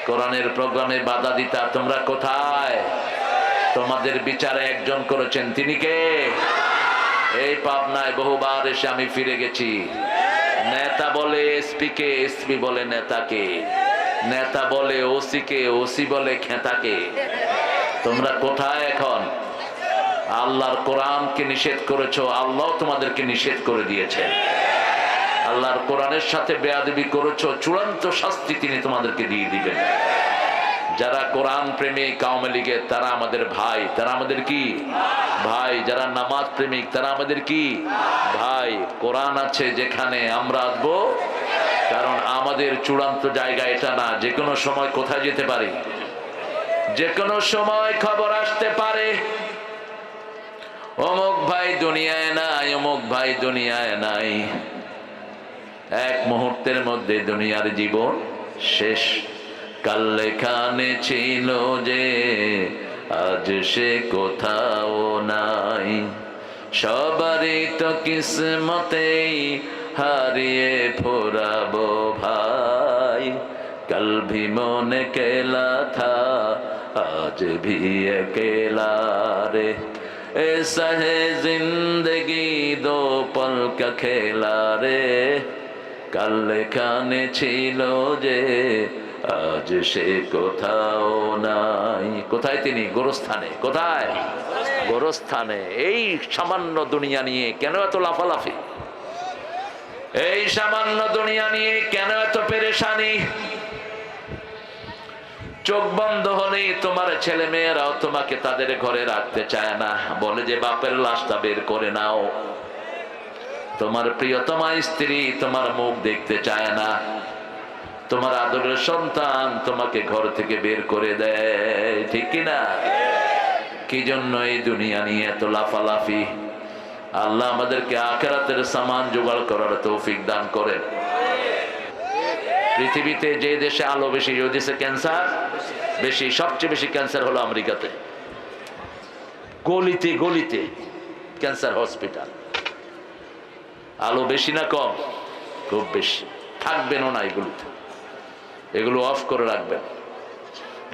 কোরআনের প্রোগ্রামে বাধা দিতা, তোমরা কোথায়? তোমাদের বিচারে একজন করেছেন, তিনি কে? এই পাবনায় বহুবার এসে আমি ফিরে গেছি। নেতা বলে এসপি কে, এসপি বলে নেতাকে, নেতা বলে ওসি কে, ওসি বলে খেতাকে। তোমরা কোথায় এখন? আল্লাহর কোরআনকে নিষেধ করেছো, আল্লাহ তোমাদেরকে নিষেধ করে দিয়েছেন। আল্লাহর কোরআনের সাথে বেয়াদবি করেছো, চূড়ান্ত শাস্তি তিনি তোমাদেরকে দিয়ে দিবেন। যারা কোরআন প্রেমিক আওয়ামী লীগের, তারা আমাদের ভাই, তারা আমাদের কি ভাই। যারা নামাজ প্রেমিক, তারা আমাদের কি ভাই। কোরআন আছে যেখানে আমরা আসবো, কারণ আমাদের চূড়ান্ত জায়গা এটা না। যে কোনো সময় কোথায় যেতে পারি, যে কোনো সময় খবর আসতে পারে অমুক ভাই দুনিয়ায় নাই, অমুক ভাই দুনিয়ায় নাই। এক মুহূর্তের মধ্যে দুনিয়ার জীবন শেষ। কাল লেখানে ছিল যে আজ সে কোথাও নাই। সবারই তো কিসমতেই হারিয়ে ফোরাবো ভাই। कल भी मन अकेला था, आज भी अकेला रे। ऐसा है जिंदगी दो पल का खेला रे। कल लेखाने छिलो जे আজ সে কোথাও নাই। কোথায় তিনি? গোরস্থানে। কোথায়? গোরস্থানে। এই সামান্য দুনিয়া নিয়ে কেন এত লাফালাফি? এই সামান্য দুনিয়া নিয়ে কেন এত পেরেশানি? চোখ বন্ধ হলেই তোমার ছেলে মেয়েরাও তোমাকে তাদের ঘরে রাখতে চায় না, বলে যে বাপের লাশটা বের করে নাও। তোমার প্রিয়তমা স্ত্রী তোমার মুখ দেখতে চায় না, তোমার আদরের সন্তান তোমাকে ঘর থেকে বের করে দেয়, ঠিক কিনা? কি জন্য এই দুনিয়া নিয়ে এত লাফালাফি? আল্লাহ আমাদেরকে আখিরাতের সামান জোগাড় করার তৌফিক দান করেন। পৃথিবীতে যে দেশে আলো বেশি, ওই দেশে ক্যান্সার বেশি। সবচেয়ে বেশি ক্যান্সার হলো আমেরিকাতে। গলিতে গলিতে ক্যান্সার হসপিটাল। আলো বেশি না কম? খুব বেশি। থাকবেনও না এগুলোতে, এগুলো অফ করে রাখবেন।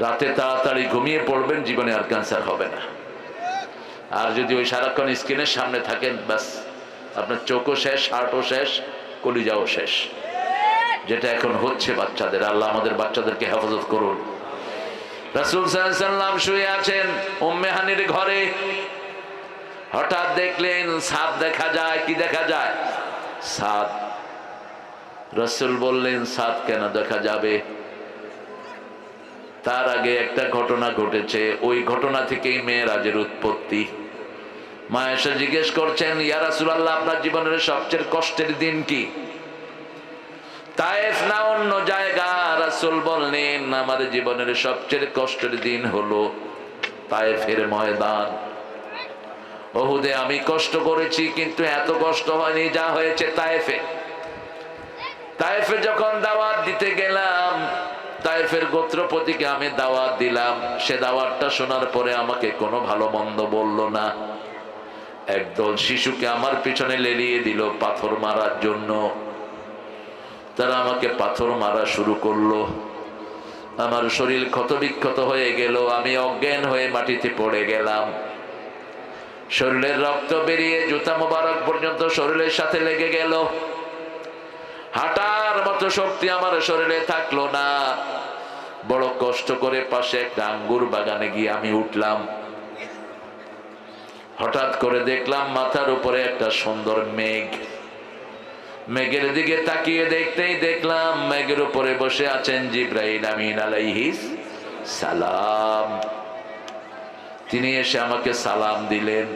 রাতে তাড়াতাড়ি ঘুমিয়ে পড়বেন, জীবনে আর ক্যান্সার হবে না। আর যদি ওই সারাক্ষণ স্ক্রিনের সামনে থাকেন, ব্যাস আপনার চোখও শেষ, হার্টও শেষ, কলিজাও শেষ। যেটা এখন হচ্ছে বাচ্চাদের। আল্লাহ আমাদের বাচ্চাদেরকে হেফাজত করুন। রাসূল সাল্লাল্লাহু আলাইহি ওয়াসাল্লাম শুয়ে আছেন উম্মে হানির ঘরে। হঠাৎ দেখলেন সাদ দেখা যায়। কি দেখা যায়? সাদ। রাসূল বললেন, সাদ কেন দেখা যাবে? তার আগে একটা ঘটনা ঘটেছে, ওই ঘটনা থেকেই মেয়েরাজের উৎপত্তি। মা এসে জিজ্ঞেস করছেন, ইয়া রাসূলুল্লাহ, আপনার জীবনের সবচেয়ে কষ্টের দিন কি? তায়েফ না অন্য জায়গা? রাসূল বললেন, আমার জীবনের সবচেয়ে কষ্টের দিন হলো তায়েফের ময়দান। উহুদে আমি কষ্ট করেছি, কিন্তু এত কষ্ট হয়নি যা হয়েছে তায়েফে। তায়েফে যখন দাওয়াত দিতে গেলাম, তায়েফের গোত্রপতিকে আমি দাওয়াত দিলাম। সে দাওয়াতটা শোনার পরে আমাকে কোনো ভালো মন্দ বলল না। একদল শিশুকে আমার পিছনে লেলিয়ে দিল পাথর মারার জন্য। তারা আমাকে পাথর মারা শুরু করলো। আমার শরীর ক্ষতবিক্ষত হয়ে গেল, আমি অজ্ঞান হয়ে মাটিতে পড়ে গেলাম। শরীরের রক্ত বেরিয়ে জুতা মোবারক পর্যন্ত শরীরের সাথে লেগে গেল। হাঁটার মতো শক্তি আমার শরীরে থাকলো না। বড় কষ্ট করে পাশে একটা আঙ্গুর বাগানে গিয়ে আমি উঠলাম। হঠাৎ করে দেখলাম মাথার উপরে একটা সুন্দর মেঘ। মেঘের দিকে তাকিয়ে দেখতেই দেখলাম মেঘের উপরে বসে আছেন জিবরাইল আমিন আলাইহিস সালাম। তিনি এসে আমাকে সালাম দিলেন।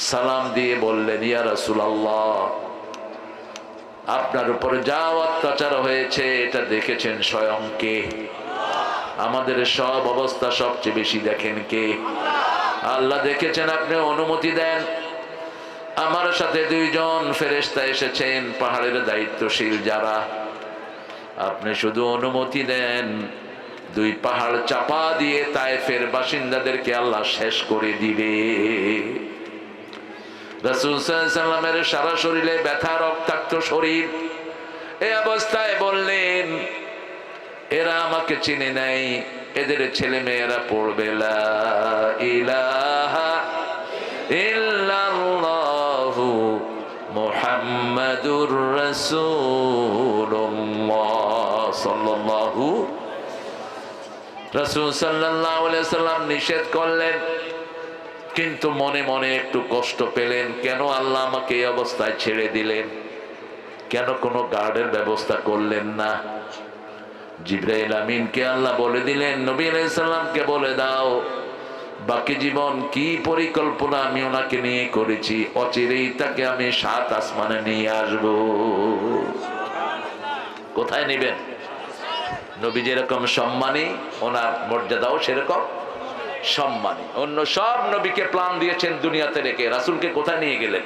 সালাম দিয়ে বললেন, ইয়া রাসূলুল্লাহ, আপনার উপরে যা অত্যাচার হয়েছে এটা দেখেছেন স্বয়ং কে? আমাদের সব অবস্থা সবচেয়ে বেশি দেখেন কে? আল্লাহ দেখেছেন। আপনি অনুমতি দেন, আমার সাথে দুইজন ফেরেশতা এসেছেন, পাহাড়ের দায়িত্বশীল যারা। আপনি শুধু অনুমতি দেন, দুই পাহাড় চাপা দিয়ে তায়েফের বাসিন্দাদেরকে আল্লাহ শেষ করে দিবে। রাসূল সাল্লাল্লাহু আলাইহি ওয়াসাল্লামের সারা শরীরে ব্যথা, রক্তাক্ত শরীর। এই অবস্থায় বললেন, এরা আমাকে চিনে নাই, এদের ছেলে মেয়েরা পড়বে লা ইলাহা ইল্লাল্লাহু মুহাম্মাদুর রাসূলুল্লাহ সাল্লাল্লাহু। রাসূল সাল্লাল্লাহু আলাইহি সাল্লাম নিষেধ করলেন, কিন্তু মনে মনে একটু কষ্ট পেলেন, কেন আল্লাহ আমাকে এই অবস্থায় ছেড়ে দিলেন, কেন কোনো গার্ডের ব্যবস্থা করলেন না। জিবরাইল আমিনকে আল্লাহ বলে দিলেন, নবী আলাইহিস সালামকে বলে দাও বাকি জীবন কি পরিকল্পনা আমি ওনাকে নিয়ে করেছি, অচিরেই তাকে আমি 7 আসমানে নিয়ে আসব। কোথায় নেবেন? নবী যেরকম সম্মানী, ওনার মর্যাদাও সেরকম সম্মানী। অন্য সব নবীকে প্ল্যান দিয়েছেন দুনিয়াতে রেখে, রাসূলকে কোথায় নিয়ে গেলেন?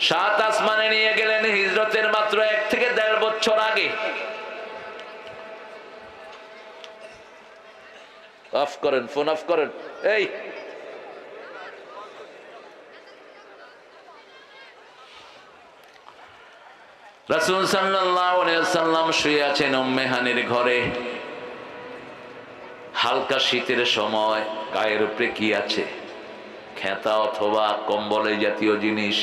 7 আসমানে নিয়ে গেলেন, হিজরতের মাত্র 1 থেকে 1.5 বছর আগে। অফ করেন, ফোন অফ করেন। এই রাসূল সাল্লাল্লাহু আলাইহি ওয়াসাল্লাম শুয়ে আছেন উম্মে হানির ঘরে। হালকা শীতের সময়, গায়ের উপরে কি আছে? খেতা অথবা কম্বল জাতীয় জিনিস।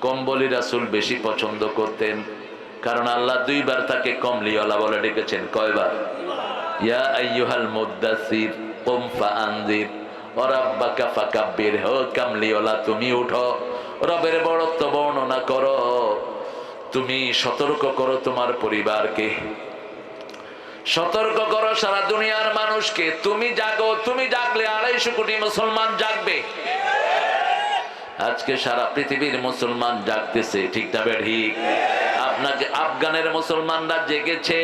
কম্বলই রাসূল বেশি পছন্দ করতেন, কারণ আল্লাহ 2 বার তাকে কমলিওয়ালা বলে ডেকেছেন। কয়বার? ইয়া আইয়ুহাল মুদ্দাসির কুম ফাআনজির ওয়া রাব্বাকা ফাকাব্বির। ও কামলিওয়ালা, তুমি উঠো, রবের বড়ত্ব বর্ণনা করো, তুমি সতর্ক করো তোমার পরিবারকে, সতর্ক করো সারা দুনিয়ার মানুষকে। তুমি জাগো, তুমি জাগলে 250 কোটি মুসলমান জাগবে। আজকে সারা পৃথিবীর মুসলমান জাগতেছে, ঠিক না ঠিক? আপনাকে আফগানের মুসলমানরা জেগেছে,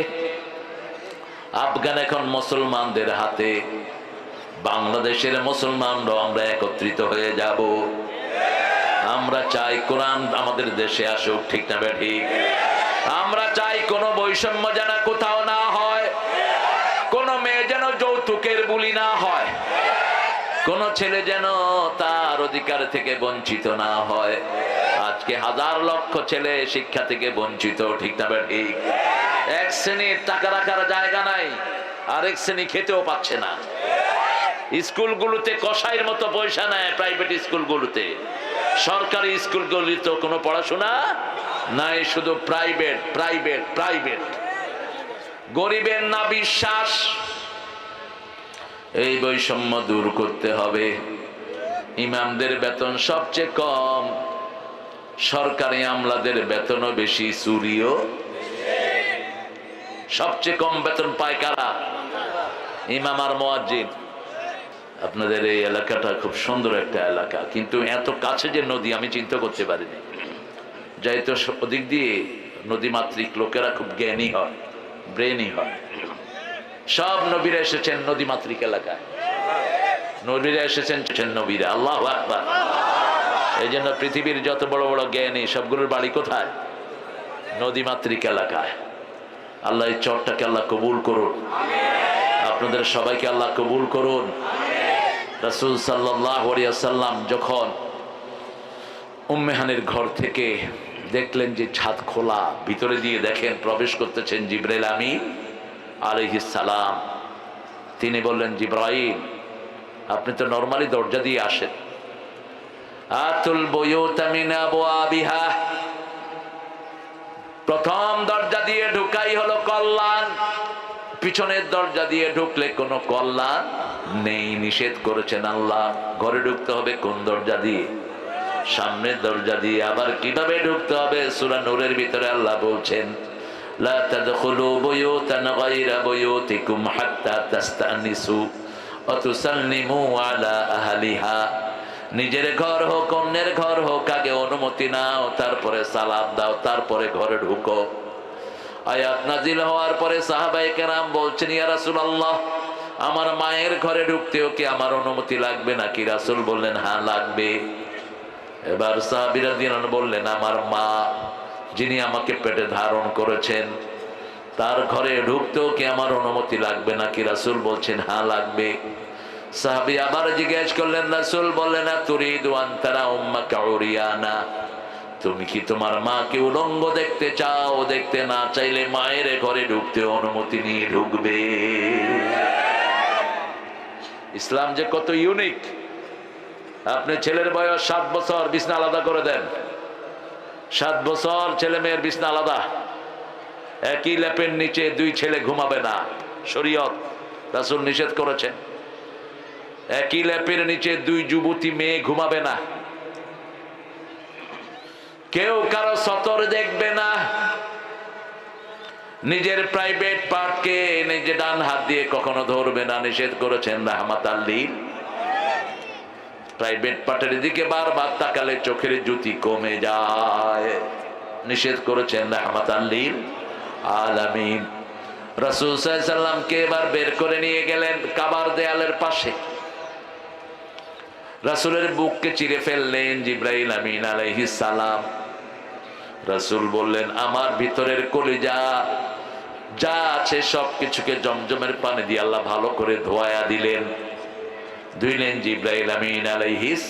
আফগান এখন মুসলমানদের হাতে। বাংলাদেশের মুসলমানরাও আমরা একত্রিত হয়ে যাব। আমরা চাই কোরআন আমাদের দেশে আসুক, ঠিক না ঠিক? আমরা চাই কোনো বৈষম্য যেন কোথাও না হয়, কোন মেয়ে যেন যৌতুকের বুলি না হয়, কোন ছেলে যেন তার অধিকার থেকে বঞ্চিত না হয়। আজকে 1000 লক্ষ ছেলে শিক্ষা থেকে বঞ্চিত, ঠিক না ঠিক? 1 শ্রেণীর টাকা রাখার জায়গা নাই, আরেক শ্রেণী খেতেও পাচ্ছে না। স্কুলগুলোতে কসাইয়ের মতো পয়সা নেয়, প্রাইভেট স্কুলগুলোতে। সরকারি স্কুলগুলিতে কোনো পড়াশোনা নাই, শুধু প্রাইভেট প্রাইভেট প্রাইভেট। গরিবের না বিশ্বাস। এই বৈষম্য দূর করতে হবে। ইমামদের বেতন সবচেয়ে কম, সরকারি আমলাদের বেতনও বেশি, চুরিও। সবচেয়ে কম বেতন পায় কারা? ইমাম আর মুয়াজ্জিন। আপনাদের এই এলাকাটা খুব সুন্দর একটা এলাকা, কিন্তু এত কাছে যে নদী আমি চিন্তা করতে পারিনি। যাই তো ওদিক দিয়ে নদীমাতৃক লোকেরা খুব জ্ঞানী হয়, ব্রেনি হয়। সব নবীরা এসেছেন নদীমাতৃক এলাকায়, নবীরা এসেছেন নবীরা। আল্লাহু আকবার। এই জন্য পৃথিবীর যত বড় বড় জ্ঞানী সবগুলোর বাড়ি কোথায়? নদীমাতৃক এলাকায়। আল্লাহ এই চরটাকে আল্লাহ কবুল করুন, আপনাদের সবাইকে আল্লাহ কবুল করুন। রাসূল সাল্লাল্লাহু আলাইহি ওয়াসাল্লাম যখন উম্মে হানির ঘর থেকে দেখলেন যে ছাদ খোলা, ভিতরে দিয়ে দেখেন প্রবেশ করতেছেন জিবরাইল আমিন আলাইহিস সালাম। তিনি বললেন, জিবরাইল আপনি তো নরমালি দরজা দিয়ে আসেন, আতুল বুয়ুতা মিন আবওয়াবিহা, প্রথম দরজা দিয়ে ঢুকাই হলো কল্যাণ, পিছনের দরজা দিয়ে ঢুকলে কোনো কল্যাণ নেই। নিষেধ করেছেন আল্লাহ। ঘরে ঢুকতে হবে কোন দরজা দিয়ে? সামনের দরজা দিয়ে। আবার কিভাবে ঢুকতে হবে? সূরা নূরের ভিতরে আল্লাহ বলছেন, লা তাদখুলু বুয়ুতান গায়রা বুয়ুতিকুম হাত্তা তাস্তানিসু ওয়া তুসাল্লিমু আলা আহলিহা। নিজের ঘর হোক অন্যের ঘর হোক, আগে অনুমতি নাও, তারপরে সালাম দাও, তারপরে ঘরে ঢুকো। আয়াত নাজিল হওয়ার পরে সাহাবায়ে কেরাম বলছেন, ইয়া রাসূলুল্লাহ আমার মায়ের ঘরে ঢুকতেও কি আমার অনুমতি লাগবে নাকি? রাসূল বললেন, হ্যাঁ লাগবে। এবার সাহাবীরা বললেন, আমার মা যিনি আমাকে পেটে ধারণ করেছেন তার ঘরে ঢুকতেও কি আমার অনুমতি লাগবে নাকি? রাসূল বলছেন, হ্যাঁ লাগবে। সাহাবী আবার জিজ্ঞেস করলেন, রাসূল বললেন, তুরিদু আন তারা উম্মাকা উরিয়ানা, তুমি কি তোমার মাকে উলঙ্গ দেখতে চাও? দেখতে না চাইলে মায়ের ঘরে ঢুকতে অনুমতি নিয়ে ঢুকবে। ইসলাম যে কত ইউনিক। আপনি ছেলের বয়স 7 বছর, বিছনা আলাদা করে দেন। 7 বছর ছেলে মেয়ের বিছনা আলাদা। একই লেপের নিচে 2 ছেলে ঘুমাবে না, শরীয়ত রাসূল নিষেধ করেছেন। একই লেপের নিচে 2 যুবতী মেয়ে ঘুমাবে না। কেউ কারো সতর দেখবে না। নিজের প্রাইভেট পার্টকে নিজে ডান হাত দিয়ে কখনো ধরবে না, নিষেধ করেছেন রাহমাতাল লিল। প্রাইভেট পার্টের দিকে বারবার তাকালে চোখের জ্যোতি কমে যায়, নিষেধ করেছেন রাহমাতাল লিল আলামিন। রাসূল সাল্লাল্লাহু আলাইহি সাল্লামকে এবার বের করে নিয়ে গেলেন কাবার দেয়ালের পাশে। রাসূলের বুককে চিরে ফেললেন জিবরাইল আমিন আলাইহিস সালাম। রাসূল বললেন, আমার ভিতরের কলিজা যা আছে সবকিছুকে জমজমের পানি দিয়ে আল্লাহ ভালো করে ধোয়া দিলেন, ধুইলেন জিবরাইল আমিন আলাইহিস।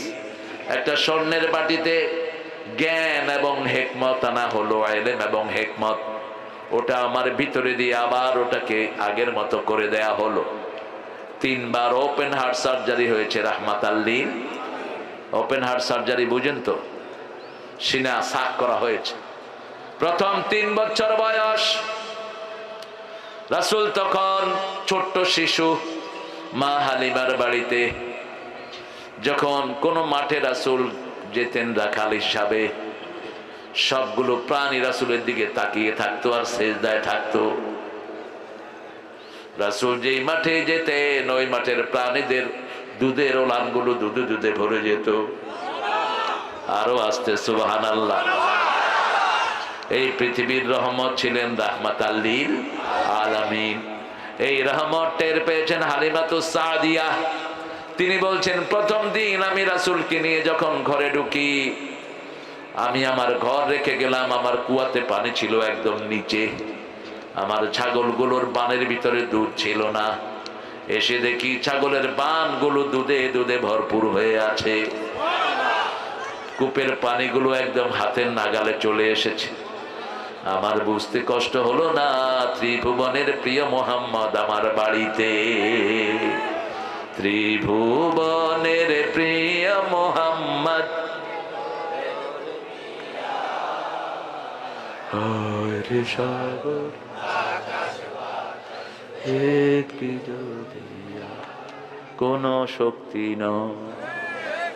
একটা স্বর্ণের বাটিতে জ্ঞান এবং হিকমত আনা হলো, ইলম এবং হিকমত। ওটা আমার ভিতরে দিয়ে আবার ওটাকে আগের মতো করে দেয়া হলো। 3 বার ওপেন হার্ট সার্জারি হয়েছে রাহমাতাল লিল। ওপেন হার্ট সার্জারি বুঝেন তো? সিনা সাক করা হয়েছে। প্রথম 3 বছর বয়স, রাসূল তখন ছোট্ট শিশু, মা হালিমার বাড়িতে। যখন কোন মাঠে রাসূল যেতেন রাখাল হিসাবে, সবগুলো প্রাণী রাসূলের দিকে তাকিয়ে থাকতো আর সেজদায় থাকতো। রাসূল যেই মাঠে যেতেন ওই মাঠের প্রাণীদের দুধের ওলানগুলো দুধে দুধে ভরে যেত। আরো আসতে সুবহানাল্লাহ। এই পৃথিবীর রহমত ছিলেন রাহমাতাল লিল আলামিন। এই রহমত টের পেয়েছেন হালিমাতুস সাদিয়া। তিনি বলছেন, প্রথম দিন আমি রাসূলকে নিয়ে যখন ঘরে ঢুকি, আমি আমার ঘর রেখে গেলাম, আমার কুয়াতে পানি ছিল একদম নিচে। আমার ছাগলগুলোর বানের ভিতরে দুধ ছিল না। এসে দেখি ছাগলের বানগুলো দুধে দুধে ভরপুর হয়ে আছে। কূপের পানিগুলো একদম হাতের নাগালে চলে এসেছে। আমার বুঝতে কষ্ট হলো না, ত্রিভুবনের প্রিয় মোহাম্মদ আমার বাড়িতে। ত্রিভুবনের প্রিয় মোহাম্মদ, সাগর কোন শক্তি নয়,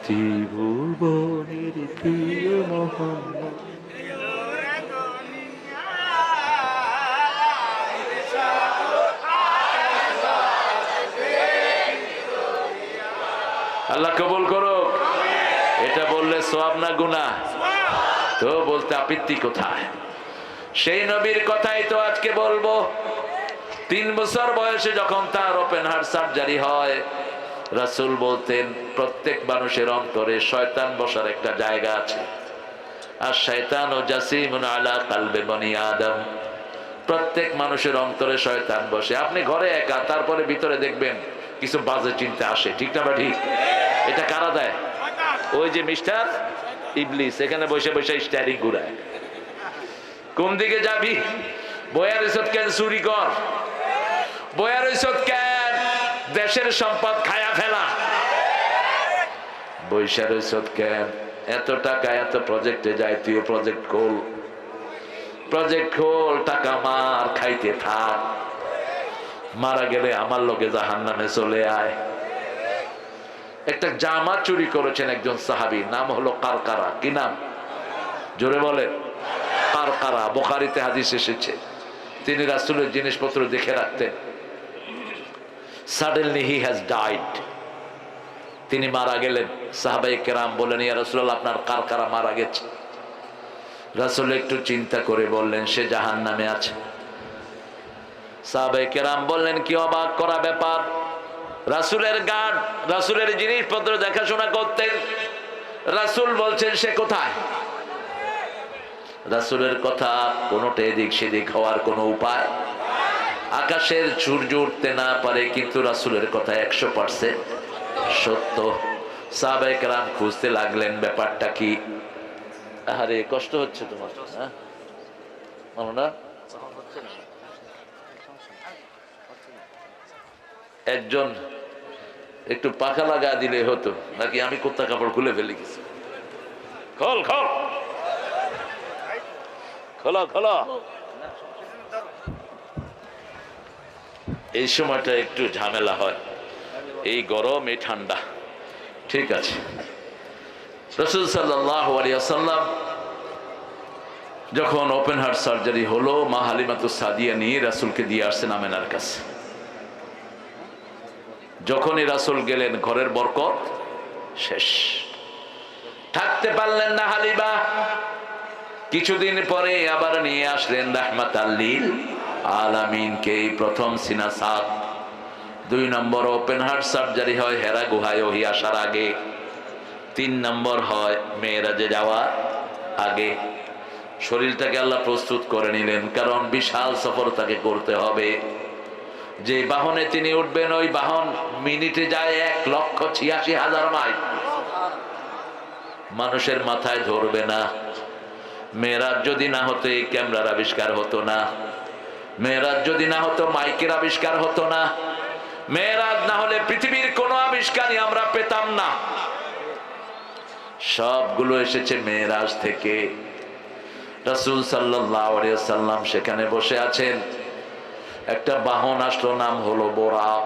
ত্রিভুবনের প্রিয় মোহাম্মদ। আল্লাহ কবুল করুক। এটা বললে সওয়াব না গুনাহ? তো বলতে আপত্তি কোথায়? সেই নবীর কথাই তো আজকে বলবো। 3 বছর বয়সে যখন তার ওপেন হার্ট সার্জারি হয়, রাসূল বলতেন, প্রত্যেক মানুষের অন্তরে শয়তান বসার একটা জায়গা আছে। আর শয়তানু জাসিমুন আলা কলবি বনি আদম। প্রত্যেক মানুষের অন্তরে শয়তান বসে। আপনি ঘরে একা, তারপরে ভিতরে দেখবেন কিছু বাজে চিন্তা আসে, ঠিক না বা ঠিক? এটা কারা দেয়? ওই যে মিস্টার ইবলিস এখানে বসে বসে স্টিয়ারিং ঘুরায়। কোন দিকে যাবি? বয়ার ইসত কেন চুরি কর, বয়ার ইসত কেন দেশের সম্পদ খায়া ফেলা, বৈশার ইসত কেন এত টাকা এত প্রজেক্টে যায়, তুই প্রজেক্ট খোল, প্রজেক্ট খোল, টাকা মার, খাইতে থাক, মারা গেলে আমার লোকে জাহান্নামে চলে আয়। একটা জামা চুরি করেছেন একজন সাহাবী, নাম হলো কারকারা। কি নাম? জোরে বলে। কারকারা, বুখারীতে হাদিস এসেছে। তিনি রাসূলের জিনিসপত্র দেখে রাখতেন। সাডেনলি হি হ্যাজ ডাইড, তিনি মারা গেলেন। সাহাবায়ে কেরাম বলেন, ইয়া রাসূলুল্লাহ, আপনার কারকারা মারা গেছে। রাসূল একটু চিন্তা করে বললেন, সে জাহান্নামে আছে। সাহাবায়ে কেরাম বললেন, কি অবাক করা ব্যাপার। রাসূলের গার্ড, রাসূলের জিনিসপত্র দেখাশোনা করতেন। রাসূল বলছেন, সে কোথায়? রাসূলের কথা কোনোটা এদিক সেদিক হওয়ার কোনো উপায়? আকাশের সূর্য উঠতে না পারে, কিন্তু রাসূলের কথা 100% সত্য। সাহাবায়ে কেরাম খুঁজতে লাগলেন ব্যাপারটা কি। আরে কষ্ট হচ্ছে তোমার, হ্যাঁ বলো না? একজন একটু পাখা লাগা দিলে হতো নাকি? আমি কোথা কাপড় খুলে ফেলে গেছি। খোল খোল খোলো খোলো। এই সময়টা একটু ঝামেলা হয়, এই গরম এই ঠান্ডা। ঠিক আছে। রাসূল সাল্লাল্লাহু আলাইহি ওয়াসাল্লাম যখন ওপেন হার্ট সার্জারি হলো, মা হালিমাতুস সাদিয়া নিয়ে রাসূলকে দিয়ে আসছেন আমেনার কাছে। যখনই রাসূল গেলেন ঘরের বরকত শেষ, থাকতে পারলেন না হালিমা। কিছুদিন পরে আবার নিয়ে আসলেন রাহমাতাল লিল আলামিনকে। প্রথম সিনা সাদ, 2 নম্বর ওপেন হার্ট সার্জারি হয় হেরা গুহায় ওহী আসার আগে, 3 নম্বর হয় মেরাজে যাওয়ার আগে। শরীরটাকে আল্লাহ প্রস্তুত করে নিলেন, কারণ বিশাল সফর তাকে করতে হবে। যে বাহনে তিনি উঠবেন ওই বাহন মিনিটে যায় 1,86,000 মাইল। মানুষের মাথায় ধরবে না। মেরাজ যদি না হতো এই ক্যামেরার আবিষ্কার হতো না, মেরাজ যদি না হতো মাইকের আবিষ্কার হতো না, মেরাজ না হলে পৃথিবীর কোনো আবিষ্কারই আমরা পেতাম না। সবগুলো এসেছে মেরাজ থেকে। রাসূল সাল্লাল্লাহু আলাইহি ওয়াসাল্লাম সেখানে বসে আছেন। একটা বাহন আসলো, নাম হলো বোরাক।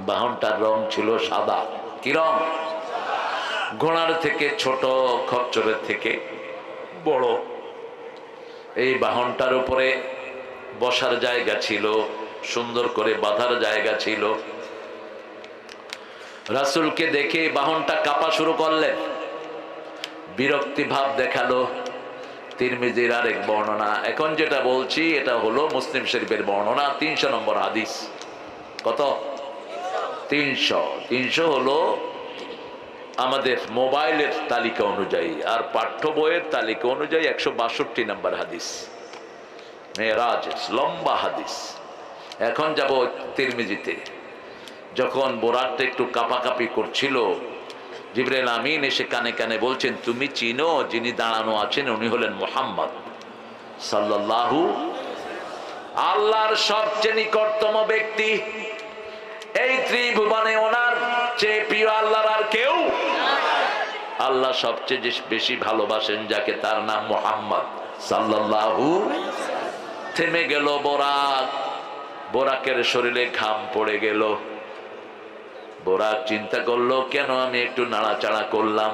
বাহনটার রং ছিল সাদা। কি রং? ঘোড়ার থেকে ছোট, খচ্চরের থেকে বড়। এই বাহনটার উপরে বসার জায়গা ছিল, সুন্দর করে বাঁধার জায়গা ছিল। রাসূলকে দেখে বাহনটা কাঁপা শুরু করলেন, বিরক্তি ভাব দেখালো। তিরমিজির আরেক বর্ণনা, এখন যেটা বলছি এটা হলো মুসলিম শরীফের বর্ণনা, 300 নম্বর হাদিস। কত? 300 হলো আমাদের মোবাইলের তালিকা অনুযায়ী, আর পাঠ্য বইয়ের তালিকা অনুযায়ী 162 নম্বর হাদিস। মেরাজ লম্বা হাদিস। এখন যাব তিরমিজিতে। যখন বোরাকটা একটু কাঁপাকাঁপি করছিল, জিবরাইল আমিন এসে কানে কানে বলছেন, তুমি চিনো যিনি দাঁড়ানো আছেন উনি হলেন মুহাম্মদ সাল্লাল্লাহু, আল্লাহর সবচেয়ে নিকটতম ব্যক্তি। এই ত্রিভুবনে ওনার চেয়ে প্রিয় আল্লাহর আর কেউ। আল্লাহ সবচেয়ে বেশি ভালোবাসেন যাকে, তার নাম মুহাম্মদ সাল্লাল্লাহু। থেমে গেল বোরাক, বোরাকের শরীরে ঘাম পড়ে গেল। বোরাক চিন্তা করলো, কেন আমি একটু নাড়াচাড়া করলাম?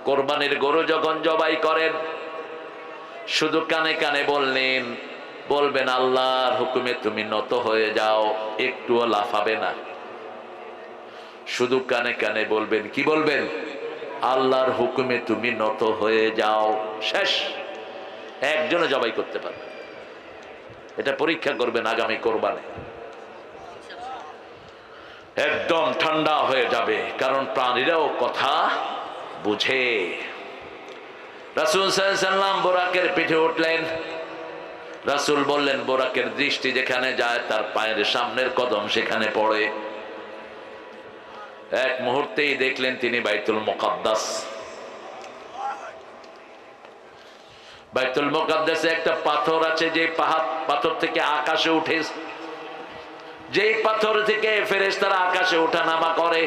কোরবানির গরু যখন জবাই করেন শুধু কানে কানে বলবেন আল্লাহর হুকুমে তুমি নত হয়ে যাও, একটুও লাফাবে না। শুধু কানে কানে বলবেন, কি বলবেন? আল্লাহর হুকুমে তুমি নত হয়ে যাও, শেষ। একজনে জবাই করতে পারবে। এটা পরীক্ষা করবেন আগামী কোরবানে। একদম ঠান্ডা হয়ে যাবে, কারণ প্রাণীরাও কথা বুঝে। রাসূল সাল্লাল্লাহু আলাইহি ওয়াসাল্লাম বোরাকের পিঠে উঠলেন। রাসূল বললেন, বোরাকের দৃষ্টি যেখানে যায় তার পায়ের সামনের কদম সেখানে পড়ে। এক মুহূর্তেই দেখলেন তিনি বাইতুল মুকাদ্দাস। বাইতুল মুকাদ্দাসে একটা পাথর আছে, যে পাথর থেকে আকাশে উঠে, যেই পাথর থেকে ফেরেশতারা আকাশে ওঠানামা করে,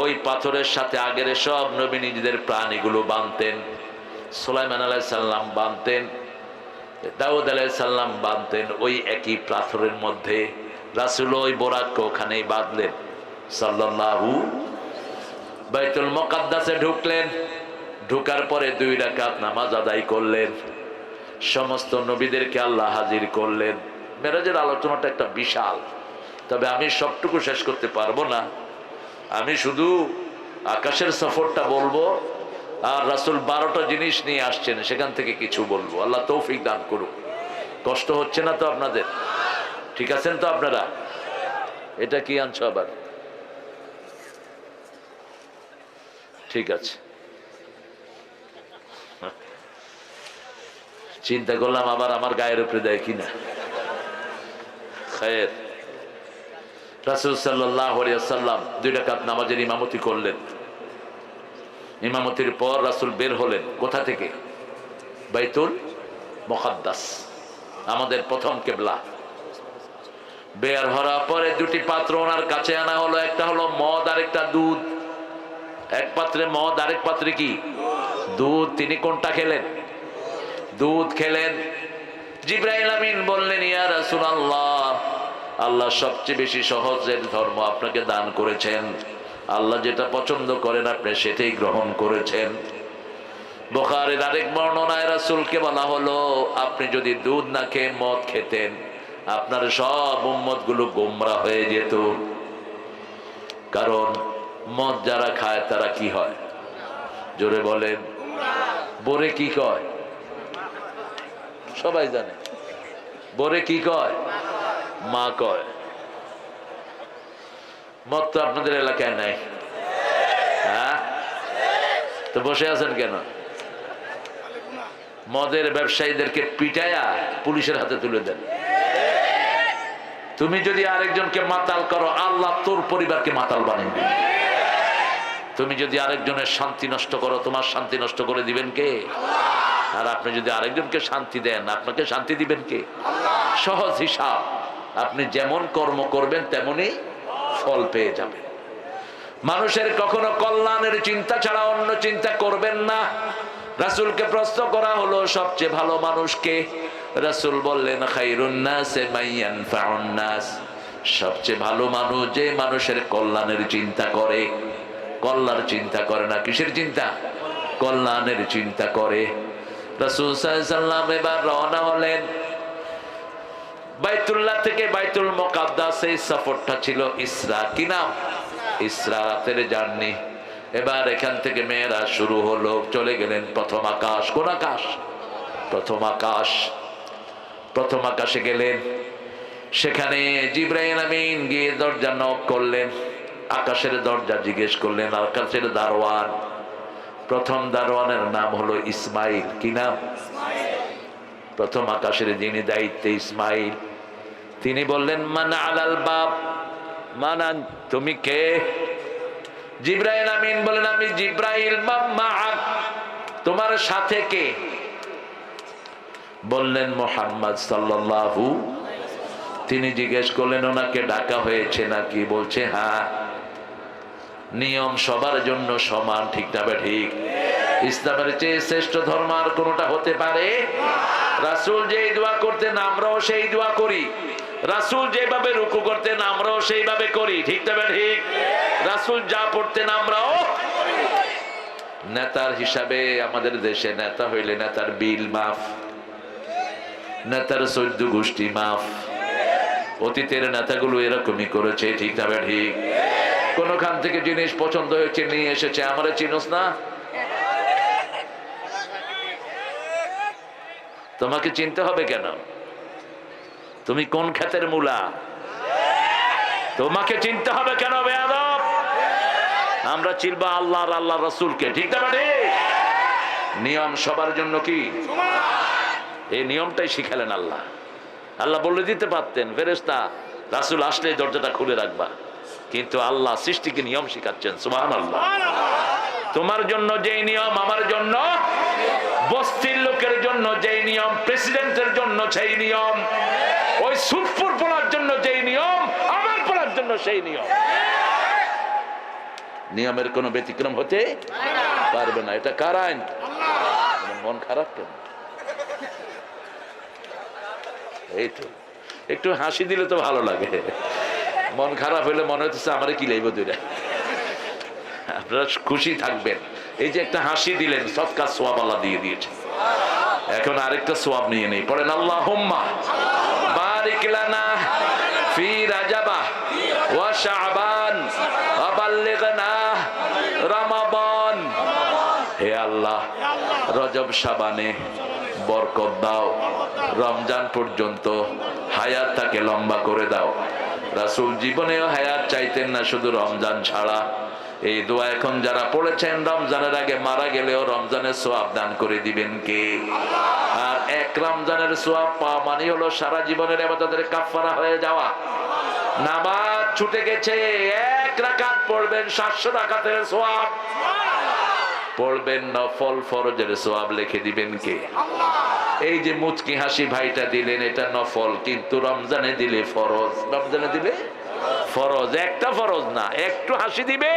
ওই পাথরের সাথে আগের সব নবী নিজেদের প্রাণীগুলো বাঁধতেন। সুলাইমান আলাইহিস সালাম বাঁধতেন, দাউদ আলাইহিস সালাম বাঁধতেন ওই একই পাথরের মধ্যে। রাসূল ওই বোরাককে ওখানেই বাঁধলেন সাল্লাল্লাহু। বাইতুল মুকাদ্দাসে ঢুকলেন, ঢুকার পরে 2 রাকাত নামাজ আদায় করলেন। সমস্ত নবীদেরকে আল্লাহ হাজির করলেন। মেরাজের আলোচনাটা একটা বিশাল, তবে আমি সবটুকু শেষ করতে পারবো না। আমি শুধু আকাশের সফরটা বলবো, আর রাসূল 12টা জিনিস নিয়ে আসছেন সেখান থেকে কিছু বলবো। আল্লাহ তৌফিক দান করুক। কষ্ট হচ্ছে না তো আপনাদের? ঠিক আছেন তো আপনারা? এটা কি আনছো আবার? ঠিক আছে। চিন্তা করলাম আবার আমার গায়ের উপরে দেয় কিনা। খায়ের। রাসূল সাল্লাল্লাহু আলাইহি ওয়াসাল্লাম 2 রাকাত নামাজের ইমামতি করলেন। ইমামতির পর রাসূল বের হলেন কোথা থেকে? বাইতুল মুকাদ্দাস, আমাদের প্রথম কিবলা। বের হওয়ার পরে দুটি পাত্র ওনার কাছে আনা হলো, একটা হলো মদ আর একটা দুধ। এক পাত্রে মদ, আরেক পাত্রে কি? দুধ। তিনি কোনটা খেলেন? দুধ খেলেন। জিবরাইল আমিন বললেন, ইয়া রাসূলুল্লাহ, আল্লাহ সবচেয়ে বেশি সহজের ধর্ম আপনাকে দান করেছেন। আল্লাহ যেটা পছন্দ করেন আপনি সেটাই গ্রহণ করেছেন। বুখারীর আরেক বর্ণনায় রাসূলকে বলা হলো, আপনি যদি দুধ না খেয়ে মদ খেতেন, আপনার সব উম্মত গুলো গোমরা হয়ে যেত। কারণ মদ যারা খায় তারা কি হয়? জোরে বলেন। বোরে কি কয়? সবাই জানে। বোরে কি কয়? মা কয়। মদ তো আপনাদের এলাকায় নাই, হ্যাঁ? তো বসে আছেন কেন? মদের ব্যবসায়ীদেরকে পিটায়া পুলিশের হাতে তুলে দেন। তুমি যদি আরেকজনকে মাতাল করো, আল্লাহ তোর পরিবারকে মাতাল বানিয়ে দিবে। তুমি যদি আরেকজনের শান্তি নষ্ট করো, তোমার শান্তি নষ্ট করে দিবেন কে? আর আপনি যদি আরেকজনকে শান্তি দেন, আপনাকে শান্তি দিবেন কে? সহজ হিসাব, আপনি যেমন কর্ম করবেন তেমনই ফল পেয়ে যাবেন। মানুষের কখনো কল্যাণের চিন্তা ছাড়া অন্য চিন্তা করবেন না। রাসূলকে প্রশ্ন করা হলো, সবচেয়ে ভালো মানুষকে? রাসূল বললেন, খায়রুন নাসি মান ইয়ানফাউন নাস। সবচেয়ে ভালো মানুষ যে মানুষের কল্যাণের চিন্তা করে। কল্যাণ চিন্তা করে না, কিসের চিন্তা? কল্যাণের চিন্তা করে। রাসূল সাল্লাল্লাহু আলাইহি ওয়াসাল্লাম এবার রওনা হলেন বাইতুল্লাহ থেকে বাইতুল মুকাদ্দাস। এই সফরটা ছিল ইসরা। কি নাম? ইসরা, রাতের জার্নি। এবার এখান থেকে মেয়েরাজ শুরু হলো, চলে গেলেন প্রথম আকাশ। কোন আকাশ? প্রথম আকাশ। প্রথম আকাশে গেলেন, সেখানে জিবরাইল আমিন গিয়ে দরজা নক করলেন। আকাশের দরজা জিজ্ঞেস করলেন, আকাশের দারোয়ান। প্রথম দারোয়ানের নাম হলো ইসমাইল। কি নাম? প্রথম আকাশের যিনি দায়িত্বে, ইসমাইল। তিনি বললেন, মান আলাল বাব, মানান, তুমি কে? জিবরাইল আমিন বলেন, আমি জিবরাইল। মা'আক, তোমার সাথে কে? বললেন মুহাম্মদ সাল্লাল্লাহু। তিনি জিজ্ঞেস করলেন, ওনাকে ডাকা হয়েছে নাকি? বলছে হ্যাঁ। নিয়ম সবার জন্য সমান, ঠিক না ঠিক? ইসলামের চেয়ে শ্রেষ্ঠ ধর্ম আর কোনটা হতে পারে? রাসূল যেই দোয়া করতেন আমরাও সেই দোয়া করি। রাসূল যেভাবে রুকু করতেন আমরাও সেইভাবে করি, ঠিক না ঠিক? রাসূল যা পড়তেন আমরাও। নেতার হিসাবে আমাদের দেশে নেতা হইলে নেতার বিল মাফ, নেতার 14 গোষ্ঠী মাফ। অতীতের নেতাগুলো এরকমই করেছে, ঠিক না ঠিক? কোনখান থেকে জিনিস পছন্দ হয়েছে নিয়ে এসেছে, আমরা চিনোস না? তোমাকে চিনতে হবে কেন? তুমি কোন ক্ষেতের মূলা? তোমাকে চিনতে হবে কেন বেয়াদব? আমরা চিনবো আল্লাহ আর আল্লাহ রাসূলকে, ঠিক না ঠিক? নিয়ম সবার জন্য কি? এই নিয়মটাই শিখালেন আল্লাহ। আল্লাহ বলে দিতে পারতেন, ফেরেশতা রাসূল আসলে দরজাটা খুলে রাখবা, কিন্তু আল্লাহ সৃষ্টিকে নিয়ম শিখাচ্ছেন। সুবহানাল্লাহ। তোমার জন্য যেই নিয়ম, আমার জন্য, বস্তির লোকের জন্য যেই নিয়ম, প্রেসিডেন্টের জন্য সেই নিয়ম, ওই সুফুর পড়ার জন্য যেই নিয়ম, আমার পড়ার জন্য সেই নিয়ম। নিয়মের কোনো ব্যতিক্রম হতে পারবে না। এটা কার আইন? মন খারাপ কেন? এই তো একটু হাসি দিলে তো ভালো লাগে। মন খারাপ হলে মনে হচ্ছে আমারে কি লাইব দুইটা। আপনারা খুশি থাকবেন, এই যে একটা হাসি দিলেন, সদকা সওয়াব আল্লাহ দিয়ে দিয়েছে। এখন আরেকটা সওয়াব নিয়ে নেই, পড়েন আল্লাহুম্মা বারিক লানা ফি রাজাবা ওয়া শাবান ওয়া বাল্লিগনা রমাদান। হে আল্লাহ, রজব শাবানে বরকত দাও, রমজান পর্যন্ত হায়াতটাকে লম্বা করে দাও। রাসূল জীবনেও হায়াত চাইতেন না, শুধু রমজান ছাড়া। এই দোয়া এখন যারা পড়েছেন, রমজানের আগে মারা গেলেও রমজানের সওয়াব দান করে দিবেন কে? আর এক রমজানের সওয়াব পাওয়া মানে হলো সারা জীবনের ইবাদতের কাফারা হয়ে যাওয়া। নামাজ ছুটে গেছে, এক রাকাত পড়বেন 700 রাকাতের সওয়াব। পড়বেন নফল, ফরজের সওয়াব লিখে দিবেন কে? এই যে মুচকি হাসি ভাইটা দিলেন এটা নফল, কিন্তু রমজানে দিলে ফরজ। রমজানে দিলে ফরজ, একটা ফরজ না, একটু হাসি দিবে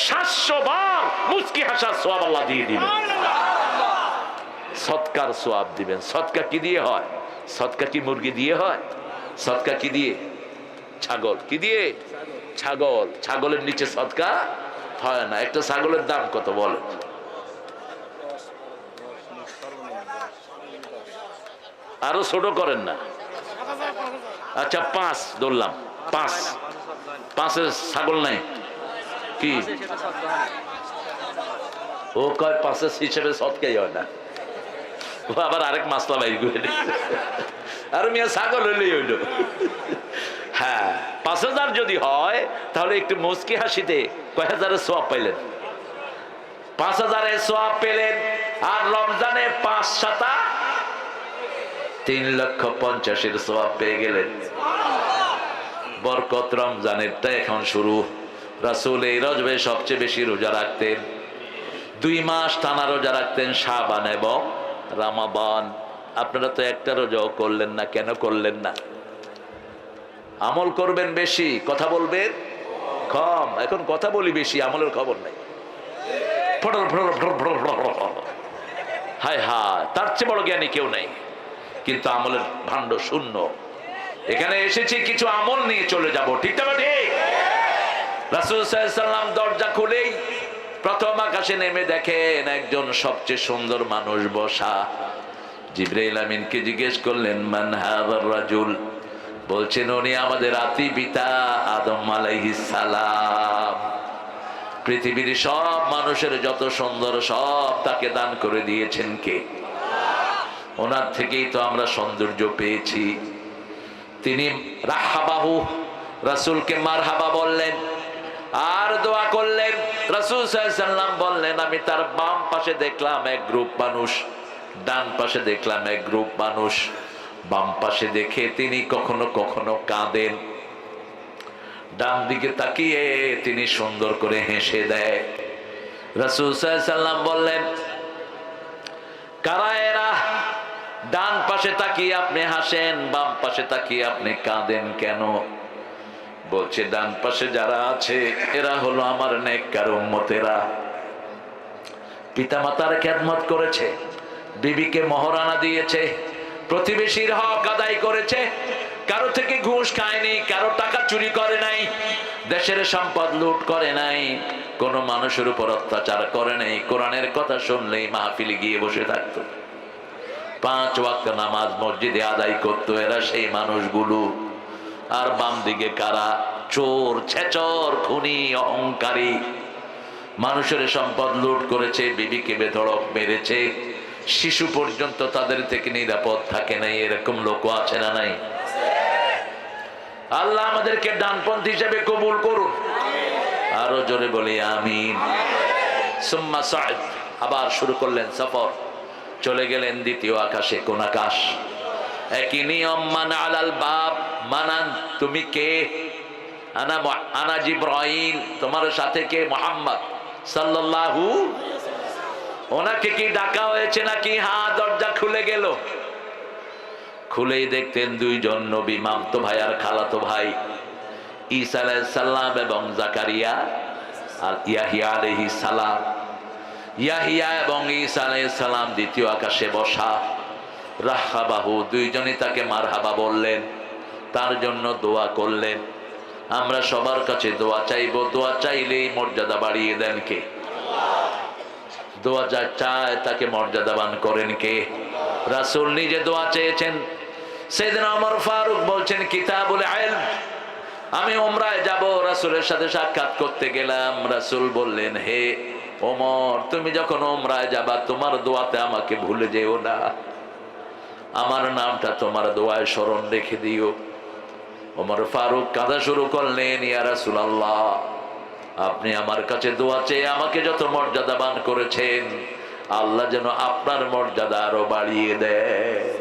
700 বার মুচকি হাসার সওয়াব আল্লাহ দিয়ে দিবেন। সদকার সওয়াব দিবেন। সদকা কি দিয়ে হয়? সদকা কি মুরগি দিয়ে হয়? সদকা কি দিয়ে? ছাগল। কি দিয়ে? ছাগল। ছাগলের নিচে সদকা হয় না। একটা ছাগলের দাম কত বলে? আরো ছোট করেন না। আচ্ছা 5 ধরলাম, 5। 5-এর ছাগল নাই কি? ও কয় 5-এর হিসেবে সদকাই হয় না। ও আবার আরেক মাসলা বাইর করে আর মিয়া ছাগল হইলেই হইল। হ্যাঁ 5000 যদি হয় তাহলে একটু মুচকি হাসিতে কয় হাজারের সওয়াব পাইলেন? 5000-এর সওয়াব পেলেন। আর রমজানে 5 সাতা 3,50,000-এর সওয়াব পেয়ে গেলেন। বরকত রমজানেরটা এখন শুরু। রাসূল এই রজবে সবচেয়ে বেশি রোজা রাখতেন। 2 মাস টানা রোজা রাখতেন, শাবান এবং রমাদান। আপনারা তো একটা রোজাও করলেন না, কেন করলেন না? আমল করবেন বেশি, কথা বলবেন কম। এখন কথা বলি বেশি, আমলের খবর নাই। হায় হায়, তার চেয়ে বড় জ্ঞানী কেউ নাই, কিন্তু আমলের ভাণ্ড শূন্য। এখানে এসেছি কিছু আমল নিয়ে চলে যাব, ঠিক না? ঠিক। রাসূল সাল্লাল্লাহু আলাইহি ওয়াসাল্লাম দরজা খুলেই প্রথম আকাশে নেমে দেখেন একজন সবচেয়ে সুন্দর মানুষ বসা। জিবরাইল আমিনকে জিজ্ঞেস করলেন, মান হাযার রাজুল? বলছেন উনি আমাদের আদি পিতা আদম আলাইহিস সালাম। পৃথিবীর সব মানুষের যত সুন্দর সব তাকে দান করে দিয়েছেন কে? ওনার থেকেই তো আমরা সৌন্দর্য পেয়েছি। তিনি রাহাবাহু, রাসূলকে মারহাবা বললেন আর দোয়া করলেন। রাসূল সাল্লাল্লাহু আলাইহি ওয়াসাল্লাম বললেন, আমি তার বাম পাশে দেখলাম এক গ্রুপ মানুষ, ডান পাশে দেখলাম এক গ্রুপ মানুষ। বাম পাশে দেখে তিনি কখনো কখনো কাঁদেন, ডান দিকে তাকিয়ে তিনি সুন্দর করে হেসে দেয়। রাসূল সাল্লাল্লাহু আলাইহি ওয়াসাল্লাম বললেন, কারা এরা? ডান পাশে তাকিয়ে আপনি হাসেন, বাম পাশে তাকিয়ে আপনি কাঁদেন কেন? বলছে ডান পাশে যারা আছে এরা হলো আমার নেককার উম্মতেরা। পিতামাতার খেদমত করেছে, বিবিকে মহরানা দিয়েছে, প্রতিবেশীর হক আদায় করেছে, কারো থেকে ঘুষ খায়নি, কারো টাকা চুরি করে নাই, দেশের সম্পদ লুট করে নাই, কোন মানুষের উপর অত্যাচার করে নাই। কোরআনের কথা শুনলেই মাহফিলে গিয়ে বসে থাকতো, 5 ওয়াক্ত নামাজ মসজিদে আদায় করতো। এরা সেই মানুষগুলো। আর বাম দিকে কারা? চোর, ছেচর, খুনি, অহংকারী, মানুষের সম্পদ লুট করেছে, বিবিকে বেধড়ক মেরেছে, শিশু পর্যন্ত তাদের থেকে নিরাপদ থাকে নাই। এরকম লোকও আছে না নাই? আল্লাহ আমাদেরকে ডানপন্থী হিসেবে কবুল করুন। আরো জোরে বলি আমিন। সুম্মা সাইদ, আবার শুরু করলেন সফর। চলে গেলেন দ্বিতীয় আকাশে। কোন আকাশ? একই নিয়ম। মান আলাল বাব, মানান তুমি কে? আনা জিবরাইল, তোমার সাথে কে? মুহাম্মদ সাল্লাল্লাহু। ওনাকে কি ডাকা হয়েছে নাকি? হ্যাঁ, দরজা খুলে গেল। খুলেই দেখতেন 2 জন নবী, মামতো ভাই আর খালাতো ভাই, ঈসা আলাইহিস সালাম এবং জাকারিয়া আর ইয়াহিয়া আলাইহিস সালাম। ইয়াহিয়া এবং ঈসা আলাইহিস সালাম দ্বিতীয় আকাশে বসা। রাহাবাহু, 2 জনই তাকে মারহাবা বললেন, তার জন্য দোয়া করলেন। আমরা সবার কাছে দোয়া চাইবো, দোয়া চাইলেই মর্যাদা বাড়িয়ে দেন কে? দোয়া যা চায় তাকে মর্যাদাবান করেন কে? রাসূল নিজে দোয়া চেয়েছেন। সাইয়েদনা ওমর ফারুক বলছেন, কিতাবুল ইলম, আমি উমরায় যাব, রাসূলের সাথে সাক্ষাৎ করতে গেলাম। রাসূল বললেন, হে ওমর, তুমি যখন উমরায় যাবা তোমার দোয়াতে আমাকে ভুলে যেও না, আমার নামটা তোমার দোয়ায় স্মরণ রেখে দিও। ওমর ফারুক কাঁদা শুরু করলেন, ইয়া রাসূলুল্লাহ, আপনি আমার কাছে দোয়া চেয়ে আমাকে যত মর্যাদাবান করেছেন, আল্লাহ যেন আপনার মর্যাদা আরো বাড়িয়ে দেয়।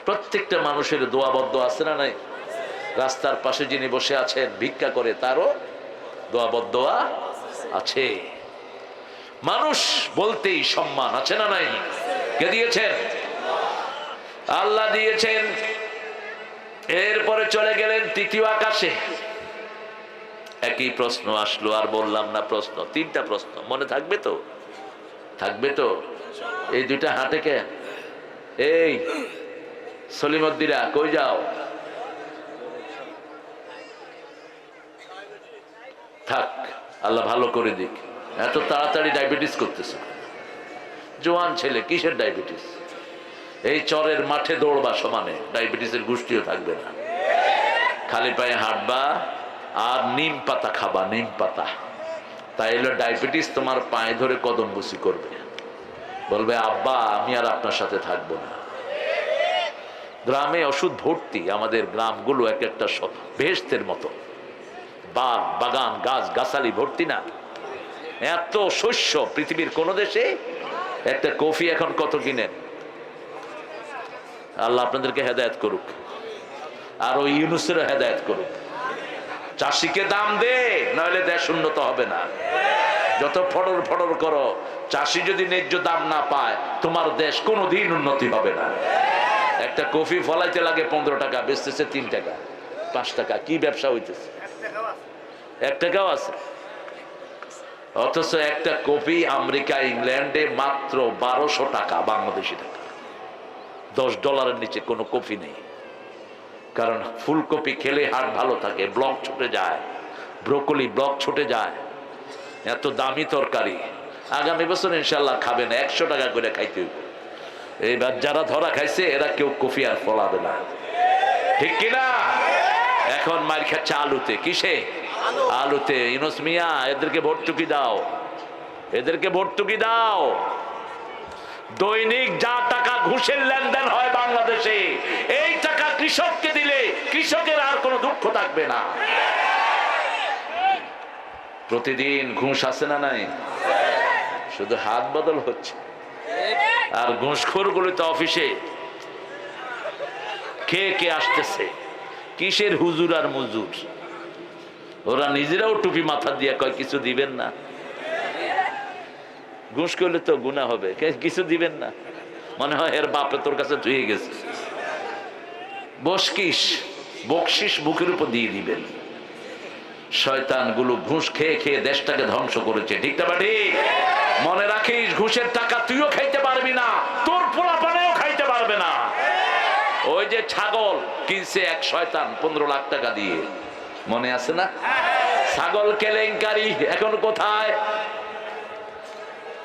প্রত্যেকটা মানুষের দোয়াবদ্ধ আছে না নাই? রাস্তার পাশে যিনি বসে আছেন ভিক্ষা করে, তারও দোয়াবদ্ধ আছে। মানুষ বলতেই সম্মান আছে না নাই? কে দিয়েছেন? আল্লাহ দিয়েছেন। এরপরে চলে গেলেন তৃতীয় আকাশে। একই প্রশ্ন আসলো, আর বললাম না প্রশ্ন, তিনটা প্রশ্ন মনে থাকবে তো? থাকবে তো? এই দুইটা হাতে কে? এই সলিমদ্দিরা কই যাও? থাক, আল্লাহ ভালো করে দিক। এত তাড়াতাড়ি ডায়াবেটিস করতেছে জোয়ান ছেলে, কিসের ডায়াবেটিস? এই চরের মাঠে দৌড়বা সমানে, ডায়াবেটিসের গোষ্ঠীও থাকবে না। খালি পায়ে হাঁটবা আর নিম পাতা খাবা, নিম পাতা। তাইলে ডায়াবেটিস তোমার পায়ে ধরে কদম বুসি করবে, বলবে আব্বা আমি আর আপনার সাথে থাকবো না। গ্রামে ওষুধ ভর্তি, আমাদের গ্রামগুলো এক একটা বেহেশতের মতো, বাগ বাগান গাছ গাছালি ভর্তি না? এত শস্য পৃথিবীর কোন দেশে। একটা কফি এখন কত কিনেন? আল্লাহ আপনাদেরকে হেদায়েত করুক, আর ওই ইউনুসেরও হেদায়েত করুক। চাষিকে দাম দে, নইলে দেশ উন্নত হবে না। যত ফড়র ফড়র করো, চাষি যদি ন্যায্য দাম না পায় তোমার দেশ কোনোদিন উন্নতি হবে না। একটা কফি ফলাইতে লাগে 15 টাকা, বেচতেছে 3 টাকা 5 টাকা। কি ব্যবসা হইতেছে? 1 টাকাও আছে। অথচ একটা কফি আমেরিকা ইংল্যান্ডে মাত্র 1200 টাকা বাংলাদেশি টাকা। $10 নিচে কোনো কফি নেই। কারণ ফুলকপি খেলে হাড় ভালো থাকে, ব্লক ছুটে যায়, ব্রোকলি ব্লক ছুটে যায়। এত দামি তরকারি। আগামী বছর ইনশাল্লাহ খাবেন, 100 টাকা করে খাইতে হইব। এইবার যারা ধরা খাইছে এরা কেউ কফি আর ফলাবে না, ঠিক কিনা? এখন মার খাচ্ছে আলুতে। কিসে? আলুতে। ইউনুস মিয়া এদেরকে ভর্তুকি দাও, এদেরকে ভর্তুকি দাও। দৈনিক যা টাকা ঘুষের লেনদেন হয় বাংলাদেশে, এই টাকা কৃষককে দিলে কৃষকের আর কোনো দুঃখ থাকবে না। প্রতিদিন ঘুষ আছে না নাই? শুধু হাত বদল হচ্ছে। আর ঘুষখোর গুলো তো অফিসে কে কে আসতেছে, কিসের হুজুর আর মুজুর। ওরা নিজেরাও টুপি মাথা দিয়ে কয় কিছু দিবেন না। ঘুষ করলে তো গুনাহ হবে, কিছু দিবেন না। মনে হয় এর বাপে তোর কাছে ধুয়ে গেছে। বকশিস বুকের উপর দিয়ে দিবেন। শয়তান গুলো ঘুষ খেয়ে খেয়ে দেশটাকে ধ্বংস করেছে, ঠিক না ঠিক? মনে রাখিস, ঘুষের টাকা তুইও খাইতে পারবি না, তোর পোলাপানেও খাইতে পারবে না। ওই যে ছাগল কিনছে এক শয়তান 15 লাখ টাকা দিয়ে, মনে আছে না? ছাগল কেলেঙ্কারি এখন কোথায়?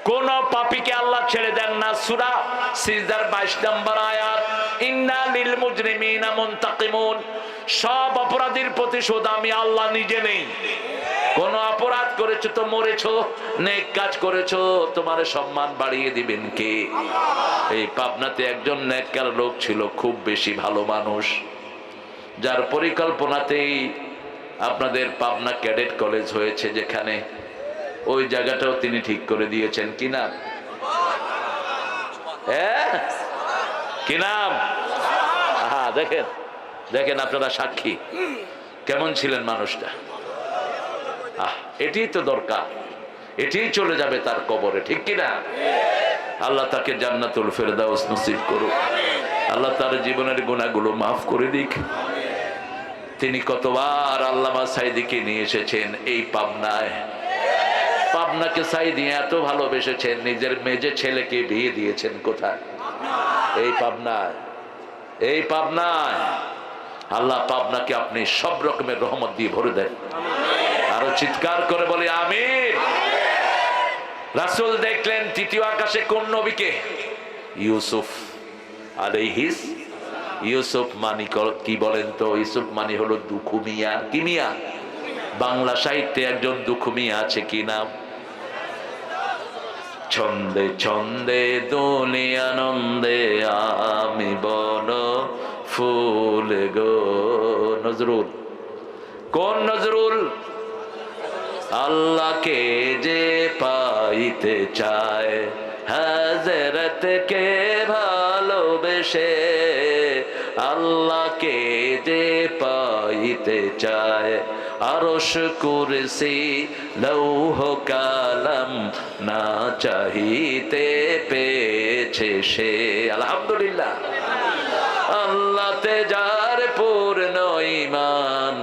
কোন পাপীকে আল্লাহ ছেড়ে দেন না। সূরা সিজদার 22 নম্বর আয়াত, ইন্না লিল মুজরিমিনা মুনতাকিমুন। সব অপরাধীর প্রতিশোধ আমি আল্লাহ নিজে নেই। কোন অপরাধ করেছো তো মরেছো, নেক কাজ করেছো তোমার সম্মান বাড়িয়ে দিবেন কে? এই পাবনাতে একজন নেককার লোক ছিল, খুব বেশি ভালো মানুষ, যার পরিকল্পনাতেই আপনাদের পাবনা ক্যাডেট কলেজ হয়েছে, যেখানে ওই জায়গাটাও তিনি ঠিক করে দিয়েছেন। কি নাম? কি নাম? দেখেন দেখেন, আপনারা সাক্ষী কেমন ছিলেন মানুষটা। এটাই তো দরকার, এটাই চলে যাবে তার কবরে, ঠিক কিনা? আল্লাহ তাকে জান্নাতুল ফেরদাউস নসিব করুক। আল্লাহ তার জীবনের গুনাহগুলো মাফ করে দিক। তিনি কতবার আল্লামা সাইদিকে নিয়ে এসেছেন এই পাবনায়। পাবনাকে সাইদি এত ভালোবেসেছেন, নিজের মেজে ছেলেকে বিয়ে দিয়েছেন কোথায়? এই পাবনায়। এই পাবনায়। আল্লাহ পাবনাকে আপনি সব রকমের রহমত দিয়ে ভরে দেন। আরো চিৎকার করে বলে আমিন। রাসূল দেখলেন তৃতীয় আকাশে কোন নবীকে? ইউসুফ আলাইহিস। ইউসুফ মানি কি বলেন তো? ইউসুফ মানি হলো দুঃখু মিয়া। কি মিয়া? বাংলা সাহিত্যে একজন দুঃখু মিয়া আছে, কি নাম? ছন্দে ছন্দে দোলে আনন্দে আমি বন ফুল গো। নজরুল। কোন নজরুল? আল্লাহকে যে পাইতে চায়, হযরতকে ভালোবেসে, আল্লাহকে যে পাই পাইতে চায়, আরশ কুরসি লৌহ কালাম না চাহিতে পেয়েছে সে। আলহামদুলিল্লাহ। আল্লাহতে যার পূর্ণ ঈমান,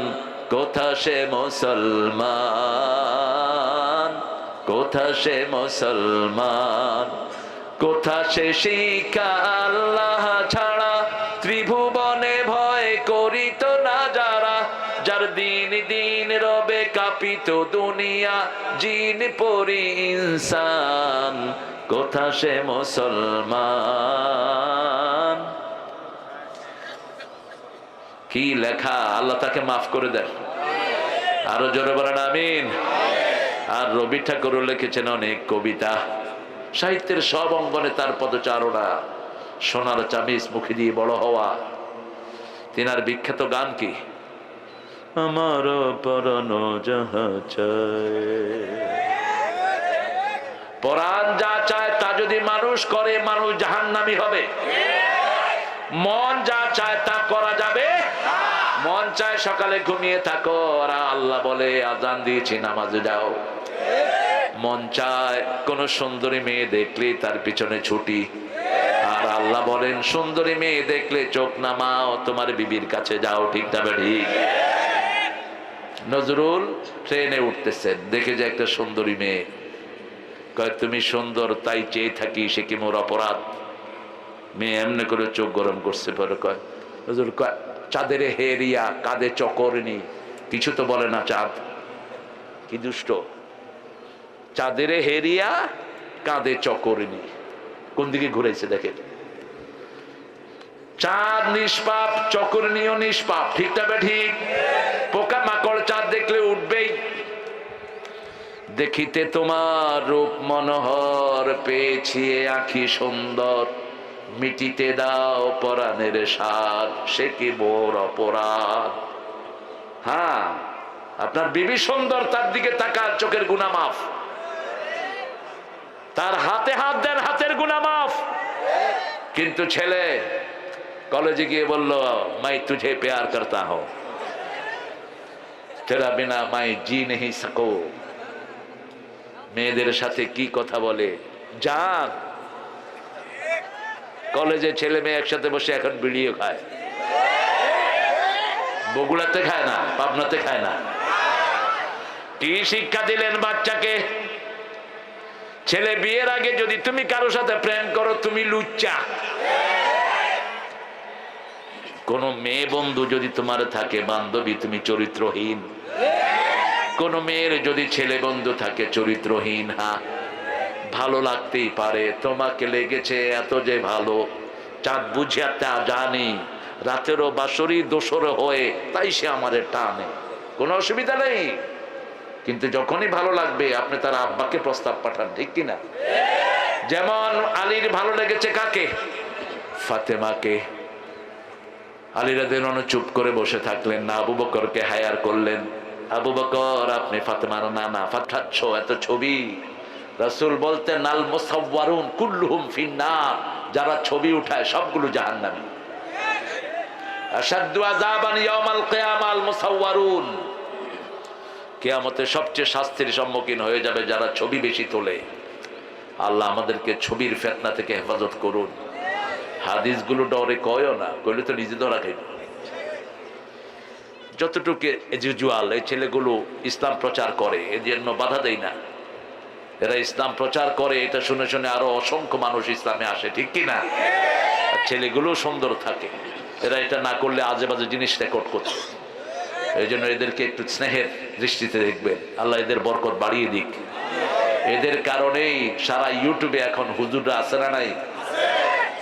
কোথা সে মুসলমান, কোথা সে মুসলমান, কোথা সে শিক্ষা আল্লাহ ছাড়া ত্রিভুবনে ভয় করিত না যারা, যার দিন দিন রবে কাঁপিত দুনিয়া জিন পরি ইনসান, কোথা সে মুসলমান। কি লেখা, আল্লাহ তাকে মাফ করে দেন। আরো জোরে বলেন আমিন। আর রবি ঠাকুরও লিখেছেন অনেক কবিতা, সাহিত্যের সব অঙ্গনে তার পদচারণা, সোনার চাবিজ মুখে দিয়ে বড় হওয়া। তিনার বিখ্যাত গান কি, আমার পরানো যাহা চায়, পরাণ যা চায় তা যদি মানুষ করে মানুষ জাহান্নামী হবে। মন যা চায় তা করা যাবে। মন চায় সকালে ঘুমিয়ে থাকো, আর আল্লাহ বলে আজান দিয়েছি নামাজে যাও। মন চায় কোন সুন্দরী মেয়ে দেখলে তার পিছনে ছুটি, আর আল্লাহ বলেন সুন্দরী মেয়ে দেখলে চোখ নামাও, তোমার বিবির কাছে যাও। ঠিক তবে ঠিক। নজরুল ট্রেনে উঠতেছেন, দেখে যে একটা সুন্দরী মেয়ে, কয় তুমি সুন্দর তাই চেয়ে থাকি, সে কি মোর অপরাধ? মেয়ে এমনি করে চোখ গরম করছে, পরে কয় নজরুল কয় চাঁদের হেরিয়া কাঁধে চকরনি, কিছু তো বলে না চাঁদ, কি দুষ্ট। চাঁদের হেরিয়া কাঁধে চকরনি, কোন দিকে ঘুরেছে দেখে। চাঁদ নিষ্পাপ, চকরনিও নিষ্পাপ। ঠিক তবে ঠিক। পোকা মাকড় চাঁদ দেখলে উঠবেই। দেখিতে তোমার রূপ মনোহর, পেয়েছি আঁখি সুন্দর, মিটিতে দাও পরাণের সার, সে কি মোর অপরাধ? হ্যাঁ, আপনার বিবি সুন্দর, তার দিকে তাকান, চোখের গুনাহ মাফ। তার হাতে হাত দেন, হাতের গুনাহ মাফ। কিন্তু ছেলে কলেজে গিয়ে বলল মাই তুঝে প্যার করতা হো, তেরা বিনা মাই জি নেহি সকো। মেয়েদের সাথে কি কথা বলে জান। কলেজে ছেলে মেয়ে একসাথে বসে এখন বিড়িও খায়। বগুড়াতে খায় না, পাবনাতে খায় না। কি শিক্ষা দিলেন বাচ্চাকে? ছেলে বিয়ের আগে যদি তুমি কারোর সাথে প্রেম করো, তুমি লুচ্চা। কোন মেয়ে বন্ধু যদি তোমার থাকে বান্ধবী, তুমি চরিত্রহীন। কোন মেয়ের যদি ছেলে বন্ধু থাকে চরিত্রহীন। হ্যাঁ, ভালো লাগতেই পারে, তোমাকে লেগেছে এত যে ভালো, চাঁদ বুঝিয়া তা জানি, রাতেরও বাসরি দোসর হয়ে তাই সে আমারে টানে, কোনো অসুবিধা নেই। কিন্তু যখনই ভালো লাগবে আপনি তার আব্বাকে প্রস্তাব পাঠান, ঠিক কিনা? যেমন আলীর ভালো লেগেছে কাকে? ফাতেমাকে। আলী রাদিয়াল্লাহু আনহু চুপ করে বসে থাকলেন না, আবু বকরকে হায়ার করলেন। আবু বকর, আপনি ফাতেমার নানা, ফাটাচ্ছ এত ছবি। রাসূল বলতেন আল মুসাওয়ারুন কুল্লুহুম ফিন্নার, যারা ছবি উঠায় সবগুলো জাহান্নামী। আশাদ্দু আযাবান ইয়াউমাল কিয়ামা আল মুসাওয়ারুন, কিয়ামতে সবচেয়ে শাস্তির সম্মুখীন হয়ে যাবে যারা ছবি বেশি তোলে। আল্লাহ আমাদেরকে ছবির ফিতনা থেকে হেফাজত করুন। হাদিসগুলো ডরে কয়ও না, কইলে তো নিজে ধরা খাইব। যতটুকু এজুজুয়াল এই ছেলেগুলো ইসলাম প্রচার করে, এর জন্য বাধা দেয় না। এরা ইসলাম প্রচার করে, এটা শুনে শুনে আরো অসংখ্য মানুষ ইসলামে আসে, ঠিক কিনা? আর ছেলেগুলো সুন্দর থাকে। এরা এটা না করলে আজে বাজে জিনিস রেকর্ড করছে। এই জন্য এদেরকে একটু স্নেহের দৃষ্টিতে দেখবেন। আল্লাহ এদের বরকত বাড়িয়ে দিক। এদের কারণেই সারা ইউটিউবে এখন হুজুররা আছে না নাই?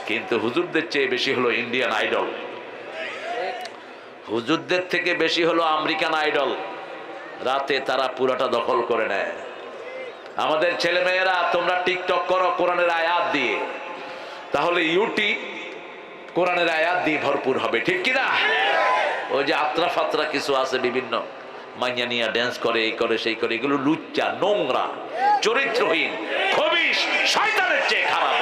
কিন্তু হুজুরদের চেয়ে বেশি হলো ইন্ডিয়ান আইডল, হুজুরদের থেকে বেশি হলো আমেরিকান আইডল। রাতে তারা পুরাটা দখল করে নেয়। আমাদের ছেলে মেয়েরা, তোমরা টিকটক করো কোরআনের আয়াত দিয়ে, তাহলে ইউটিউব কোরআনের আয়াত দিয়ে ভরপুর হবে, ঠিক কিনা? ওই যে আত্রা ফাত্রা কিছু আছে, বিভিন্ন মাইয়া নিয়া ড্যান্স করে, এই করে সেই করে, এগুলো লুচ্চা, নোংরা, চরিত্রহীন, খবিশ, শয়তানের চেয়ে খারাপ।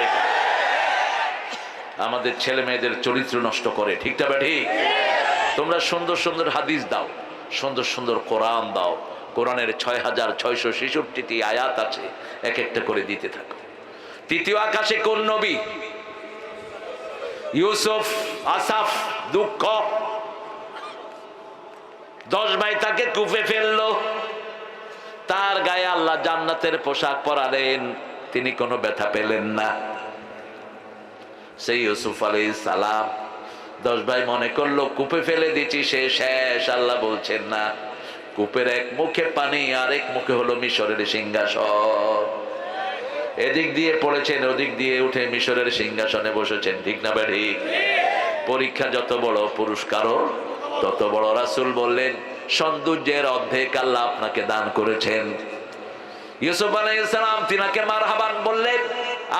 আমাদের ছেলে মেয়েদের চরিত্র নষ্ট করে, ঠিক না ঠিক? তোমরা সুন্দর সুন্দর হাদিস দাও, সুন্দর সুন্দর কোরআন দাও, কোরআনের 6666টি আয়াত আছে, এক একটা করে দিতে থাকো। তৃতীয় আকাশে কোন নবী? ইউসুফ, আসাফ, দুঃখ। 10 ভাই তাকে কূপে ফেললো, তার গায়ে আল্লাহ জান্নাতের পোশাক পরালেন, তিনি কোনো ব্যথা পেলেন না। সেই ইউসুফ আলাইহিস সালাম 10 ভাই মনে করলো কূপে ফেলে দিচ্ছি, সে শেষ। আল্লাহ বলছেন না, কূপের এক মুখে পানি, আর এক মুখে হলো মিশরের সিংহাসন। এদিক দিয়ে পড়েছেন, ওদিক দিয়ে উঠে মিশরের সিংহাসনে বসেছেন, ঠিক না বেঠি? পরীক্ষা যত বড়, পুরস্কারও তত বড়। রাসূল বললেন, সৌন্দর্যের অর্ধেক আল্লাহ আপনাকে দান করেছেন। ইউসুফ আলাইহিস সালাম তিনাকে মারহাবান বললেন,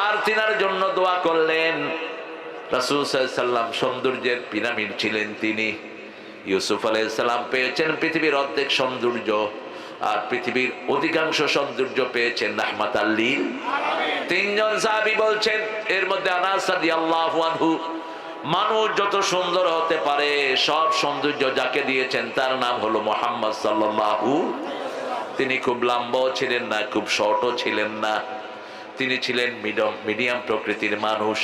আর তিনার জন্য দোয়া করলেন। রাসূল সাল্লাল্লাহু আলাইহি সাল্লাম সৌন্দর্যের পিরামিড ছিলেন তিনি। ইউসুফ আলাইহিস সালাম পেয়েছেন পৃথিবীর অর্ধেক সৌন্দর্য, আর পৃথিবীর অধিকাংশ সৌন্দর্য পেয়েছেন রাহমাতাল লিল আলামিন। 3 জন সাহাবী বলছেন, এর মধ্যে আনাস রাদিয়াল্লাহু আনহু, মানুষ যত সুন্দর হতে পারে, সব সৌন্দর্য যাকে দিয়েছেন তার নাম হলো মুহাম্মদ সাল্লাল্লাহু। তিনি খুব লম্বাও ছিলেন না, খুব শর্টও ছিলেন না, তিনি ছিলেন মিডিয়াম প্রকৃতির মানুষ।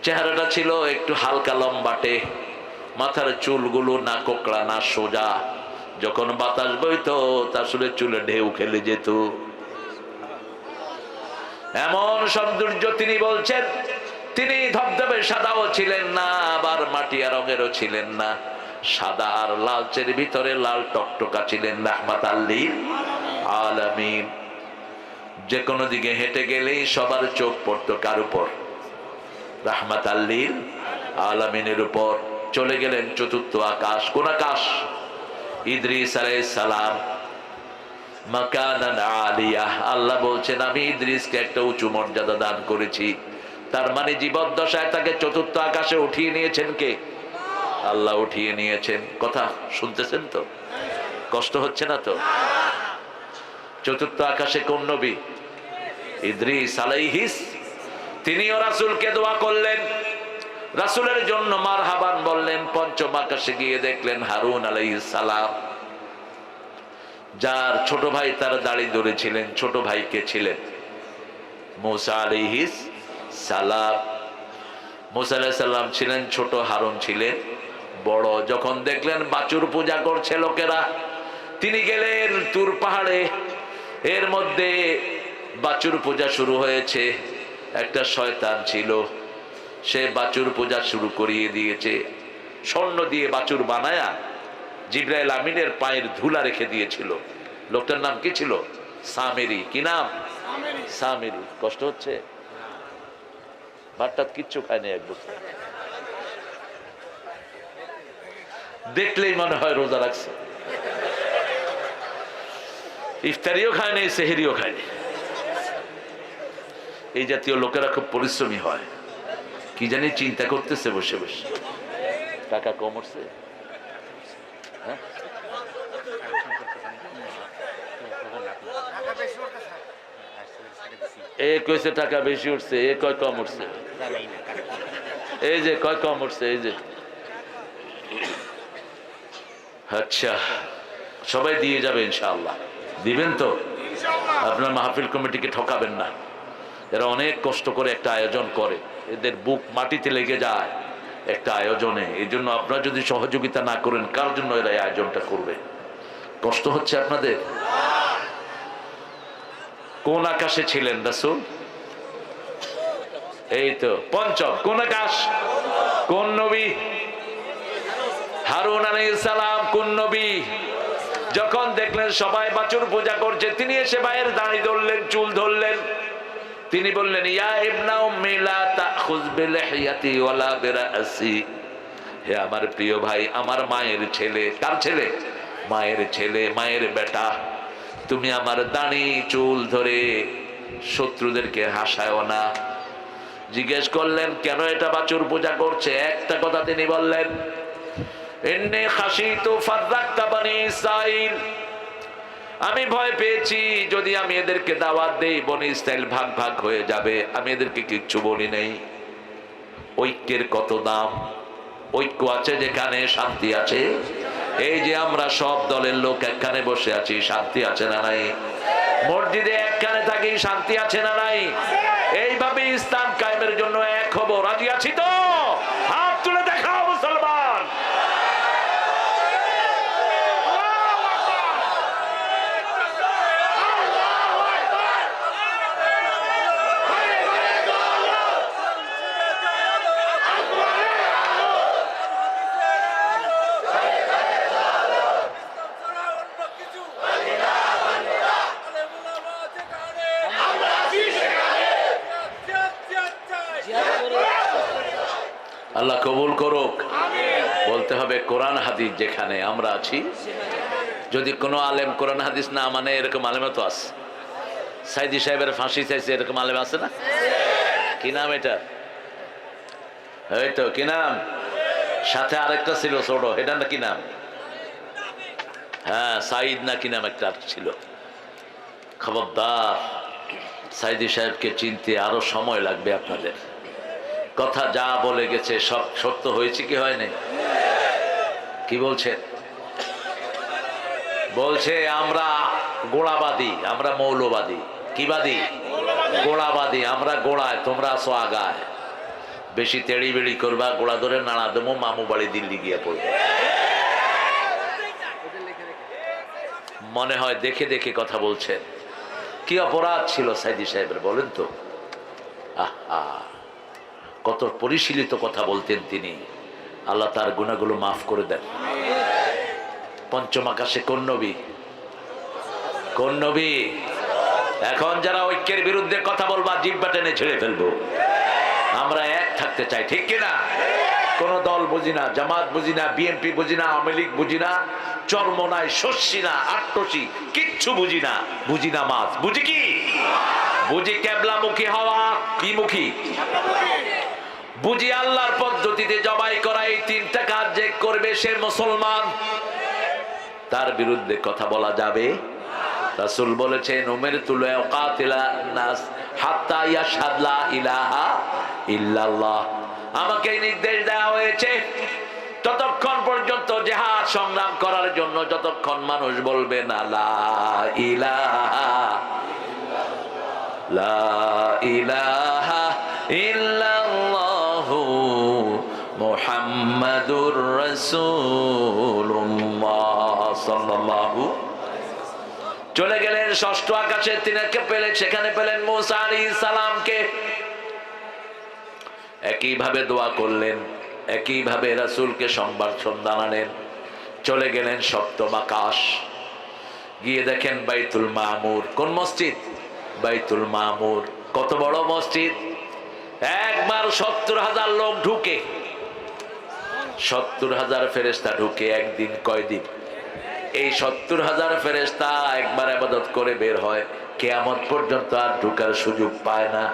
চেহারাটা ছিল একটু হালকা লম্বাটে, মাথার চুলগুলো না কোকড়া না সোজা, যখন বাতাস বইতো তার আসলে চুলে ঢেউ খেলে যেত, এমন সৌন্দর্য। তিনি বলছেন, তিনি ধবধবে সাদাও ছিলেন না, আবার মাটিয়া রঙেরও ছিলেন না, সাদা আর লালচের ভিতরে লাল টকটকা ছিলেন, রাহমাতাল লিল আলামিন। যে কোনো দিকে হেঁটে গেলেই সবার চোখ পড়তো কার উপর? রাহমাতাল লিল আলামিনের উপর। চলে গেলেন চতুর্থ আকাশ। কোন আকাশ? ইদ্রিস আলাইহিস সালাম, মাকানান আলিয়া। আল্লাহ বলছেন, আমি ইদ্রিসকে একটা উঁচু মর্যাদা দান করেছি। তার মানে জীবদ্দশায় তাকে চতুর্থ আকাশে উঠিয়ে নিয়েছেন কে? আল্লাহ উঠিয়ে নিয়েছেন। কথা শুনতেছেন তো? কষ্ট হচ্ছে না তো? চতুর্থ আকাশে কোন নবী? ইদ্রিস আলাইহিস। তিনিও রাসূলকে দোয়া করলেন, রাসূলের জন্য মারহাবান বললেন। পঞ্চম আকাশে গিয়ে দেখলেন হারুন আলাইহিস সালাম, যার ছোট ভাই তার দাড়ি ধরেছিলেন। ছোট ভাই কে ছিলেন? মূসা আলাইহিস সালাম। মূসা আলাইহিস সালাম ছিলেন ছোট, হারুন ছিলেন বড়। যখন দেখলেন বাছুর পূজা করছে লোকেরা, তিনি গেলেন তুর পাহাড়ে। এর মধ্যে বাছুর পূজা শুরু হয়েছে। একটা শয়তান ছিল, সে বাছুর পূজা শুরু করিয়ে দিয়েছে। স্বর্ণ দিয়ে বাছুর বানায়া জিবরাইল আমিনের পায়ের ধুলা রেখে দিয়েছিল। লোকটার নাম কি ছিল? সামেরি। কি নাম? সামেরি। কষ্ট হচ্ছে? ভাতটা কিচ্ছু খায়নি এক বছর, দেখলেই মনে হয় রোজা রাখছে। ইফতারিও খায়নি, সেহরিও খায়নি। এই জাতীয় লোকেরা খুব পরিশ্রমী হয়। কি জানি চিন্তা করতেছে বসে বসে, টাকা কম উঠছে। হ্যাঁ, এ কইছে টাকা বেশি উঠছে, এ কয় কম উঠছে। এই যে কয় কম উঠছে, এই যে। আচ্ছা, সবাই দিয়ে যাবে ইনশাআল্লাহ। দিবেন তো? আপনার মাহফিল কমিটিকে ঠকাবেন না। এরা অনেক কষ্ট করে একটা আয়োজন করে, এদের বুক মাটিতে লেগে যায় একটা আয়োজনে। এই জন্য আপনারা যদি সহযোগিতা না করেন, কার জন্য এরা এই আয়োজনটা করবে? কষ্ট হচ্ছে আপনাদের? কোন আকাশে ছিলেন রাসূল? এই তো পঞ্চম। কোন আকাশ? কোন নবী? হারুন আলাইহিস সালাম। কোন নবী? যখন দেখলেন সবাই বাছুর পূজা করছে, তিনি এসে ভাইয়ের দাড়ি ধরলেন, চুল ধরলেন। তিনি বললেন, ইয়া ইবনা উম্মি লা তাখুয বিলিহিয়াতি ওয়ালা বিরাসি। হে আমার প্রিয় ভাই, আমার মায়ের ছেলে। কার ছেলে? মায়ের ছেলে, মায়ের বেটা। তুমি আমার দাড়ি চুল ধরে শত্রুদেরকে হাসায়ও না। জিজ্ঞেস করলেন, কেন এটা বাছুর পূজা করছে? একটা কথা তিনি বললেন, ইন্নী খাশিতু ফাররাকতা বনি ইসরাঈল। আমি ভয় পেয়েছি, যদি আমি এদেরকে দাওয়াত দেই, বনি ইসরাইল ভাগ ভাগ হয়ে যাবে। আমি এদেরকে কিচ্ছু বলি নাই। ঐক্যের কত দাম, ঐক্য আছে যেখানে শান্তি আছে। এই যে আমরা সব দলের লোক একখানে বসে আছি, শান্তি আছে না নাই? মসজিদে একখানে থাকি, শান্তি আছে না নাই? এইভাবে ইসলাম কায়েমের জন্য এক হব, রাজি আছি তো? হাত তুলে দেখাও মুসলমান। আল্লাহ কবুল করুক। বলতে হবে কোরআন হাদিস যেখানে আমরা আছি। যদি কোনো আলেম কোরআন হাদিস না মানে, এরকম আলেমও তো আছে। সাইদি সাহেবের ফাঁসি চাইছে, এরকম আলেম আছে না? কি নাম এটা? এই তো কি নাম? সাথে আরেকটা ছিল ছোট, এটা না কি নাম? হ্যাঁ সাইদ না কি নাম একটা ছিল। খবরদার, সাইদি সাহেবকে চিনতে আরো সময় লাগবে আপনাদের। কথা যা বলে গেছে সব সত্য হয়েছে কি হয়নি? কি বলছেন? বলছে আমরা গোড়াবাদী, আমরা মৌলবাদী। কি বাদী? গোড়াবাদী। আমরা গোড়ায়, তোমরা আসো আগায়। বেশি তেড়ি বেড়ি করবা, গোড়া ধরে নাড়া দেবো, মামু বাড়ি দিল্লি গিয়ে পড়বে। মনে হয় দেখে দেখে কথা বলছেন। কি অপরাধ ছিল সাইদি সাহেবের বলেন তো? আহা, কত পরিশীলিত কথা বলতেন তিনি। আল্লাহ তার গুনাহগুলো মাফ করে দেন। পঞ্চম আকাশে কোন নবী? কোন নবী? এখন যারা ঐক্যের বিরুদ্ধে কথা বলবা, জিহ্বা টেনে ছেড়ে ফেলবো। আমরা এক থাকতে চাই, ঠিক কিনা? কোন দল বুঝি না, জামাত বুঝি না, বিএনপি বুঝি না, আওয়ামী লীগ বুঝি না, চরমনাই, শস্যি না, আট্টসি, কিচ্ছু বুঝি না। বুঝি না মাছ, বুঝি কি? বুঝি কেবলামুখী হওয়া। কি মুখী? বুঝি আল্লাহর পদ্ধতিতে জবাই করা। এই তিনটা কাজ যে করবে সে মুসলমান। তার বিরুদ্ধে কথা বলা যাবে? রাসূল বলেছেন উমিরতু লিউকাতিলা নাস হাত্তা ইয়াশহাদু লা ইলাহা ইল্লাল্লাহ। আমাকে নির্দেশ দেওয়া হয়েছে ততক্ষণ পর্যন্ত জিহাদ সংগ্রাম করার জন্য, যতক্ষণ মানুষ বলবে না লা ইলাহা লা ইলাহা ইল্লাল্লাহু মুহাম্মাদুর রাসূলুল্লাহ সাল্লাল্লাহু। চলে গেলেন ষষ্ঠ আকাশে, তিনাকে পেলেন, সেখানে পেলেন মুসা আলাইহিস সালামকে। একইভাবে দোয়া করলেন, একইভাবে রাসূলকে সংবাদ সন্ধান আনেন। চলে গেলেন সপ্তম আকাশ, গিয়ে দেখেন বাইতুল মামুর। কোন মসজিদ? বাইতুল মামুর। কত বড় মসজিদ! একবার 70,000 লোক ঢুকে, 70,000 ফেরেশতা ঢুকে। একদিন কয়দিন? এই 70,000 ফেরেশতা একবার ইবাদত করে বের হয়, কিয়ামত পর্যন্ত আর ঢুকার সুযোগ পায় না।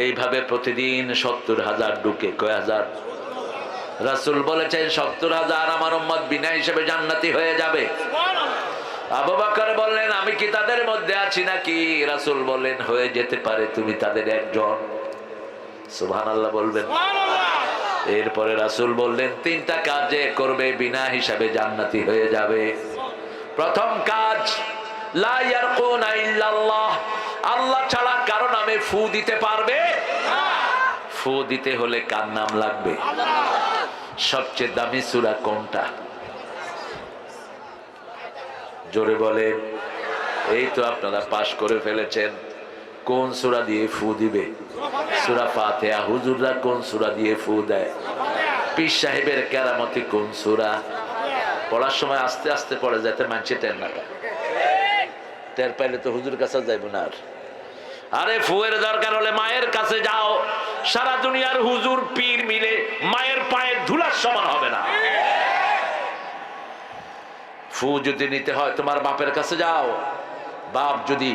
এইভাবে প্রতিদিন 70,000 ঢুকে। কয় হাজার? রাসূল বলেছেন 70,000 আমার উম্মত বিনা হিসেবে জান্নাতি হয়ে যাবে। আবু বকর বললেন আমি কি তাদের মধ্যে আছি নাকি? রাসূল বললেন হয়ে যেতে পারে, তুমি তাদের একজন। সুবহানাল্লাহ বলবেন। এরপরে রাসূল বললেন তিনটা কাজ যে করবে বিনা হিসাবে জান্নাতি হয়ে যাবে। প্রথম কাজ লা ইয়ারকুনা ইল্লাল্লাহ, আল্লাহ ছাড়া কারো নামে ফু দিতে পারবে না। ফু দিতে হলে কার নাম লাগবে? সবচেয়ে দামি সূরা কোনটা? জোরে বলেন। এই তো আপনারা পাশ করে ফেলেছেন। কোন সূরা দিয়ে ফু দিবে? সূরা ফাতিহা। হুজুররা কোন সূরা দিয়ে ফু দেয়? পীর সাহেবের কেরামতি কোন সূরা? পড়ার সময় আস্তে আস্তে পড়ে যাতে মানছে টের না পায়। টের পাইলে তো হুজুর কাছে যাইব না আর। আরে ফুয়ের দরকার হলে মায়ের কাছে যাও। সারা দুনিয়ার হুজুর পীর মিলে মায়ের পায়ের ধুলার সমান হবে না। ফু যদি নিতে হয় তোমার বাপের কাছে যাও। বাপ যদি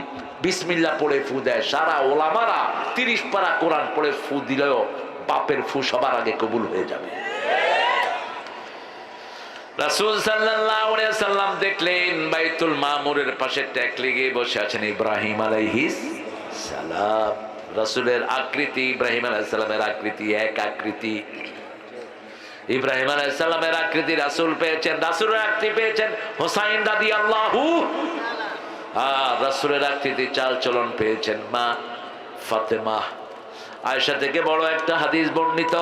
বিসমিল্লাহ পড়ে ফু দেয়, সারা ওলামারা 30 পারা কোরআন পড়ে ফু দিলেও বাপের ফু সবার আগে কবুল হয়ে যাবে। রাসূল সাল্লাল্লাহু আলাইহি সাল্লাম দেখলেন বাইতুল মামুরের পাশে ট্যাক লেগে বসে আছেন ইব্রাহিম আলাইহিস সালাম। রাসূলের আকৃতি ইব্রাহিম আলাইহিস সালামের আকৃতি এক আকৃতি। ইব্রাহিম আলাইহিস সালামের আকৃতি রাসূল পেয়েছেন, রাসূলের আকৃতি পেয়েছেন হুসাইন রাদিয়াল্লাহু, আর রাসূলের আকৃতি চাল চলন পেয়েছেন মা ফাতেমা। আয়েশা থেকে বড় একটা হাদিস বর্ণিত।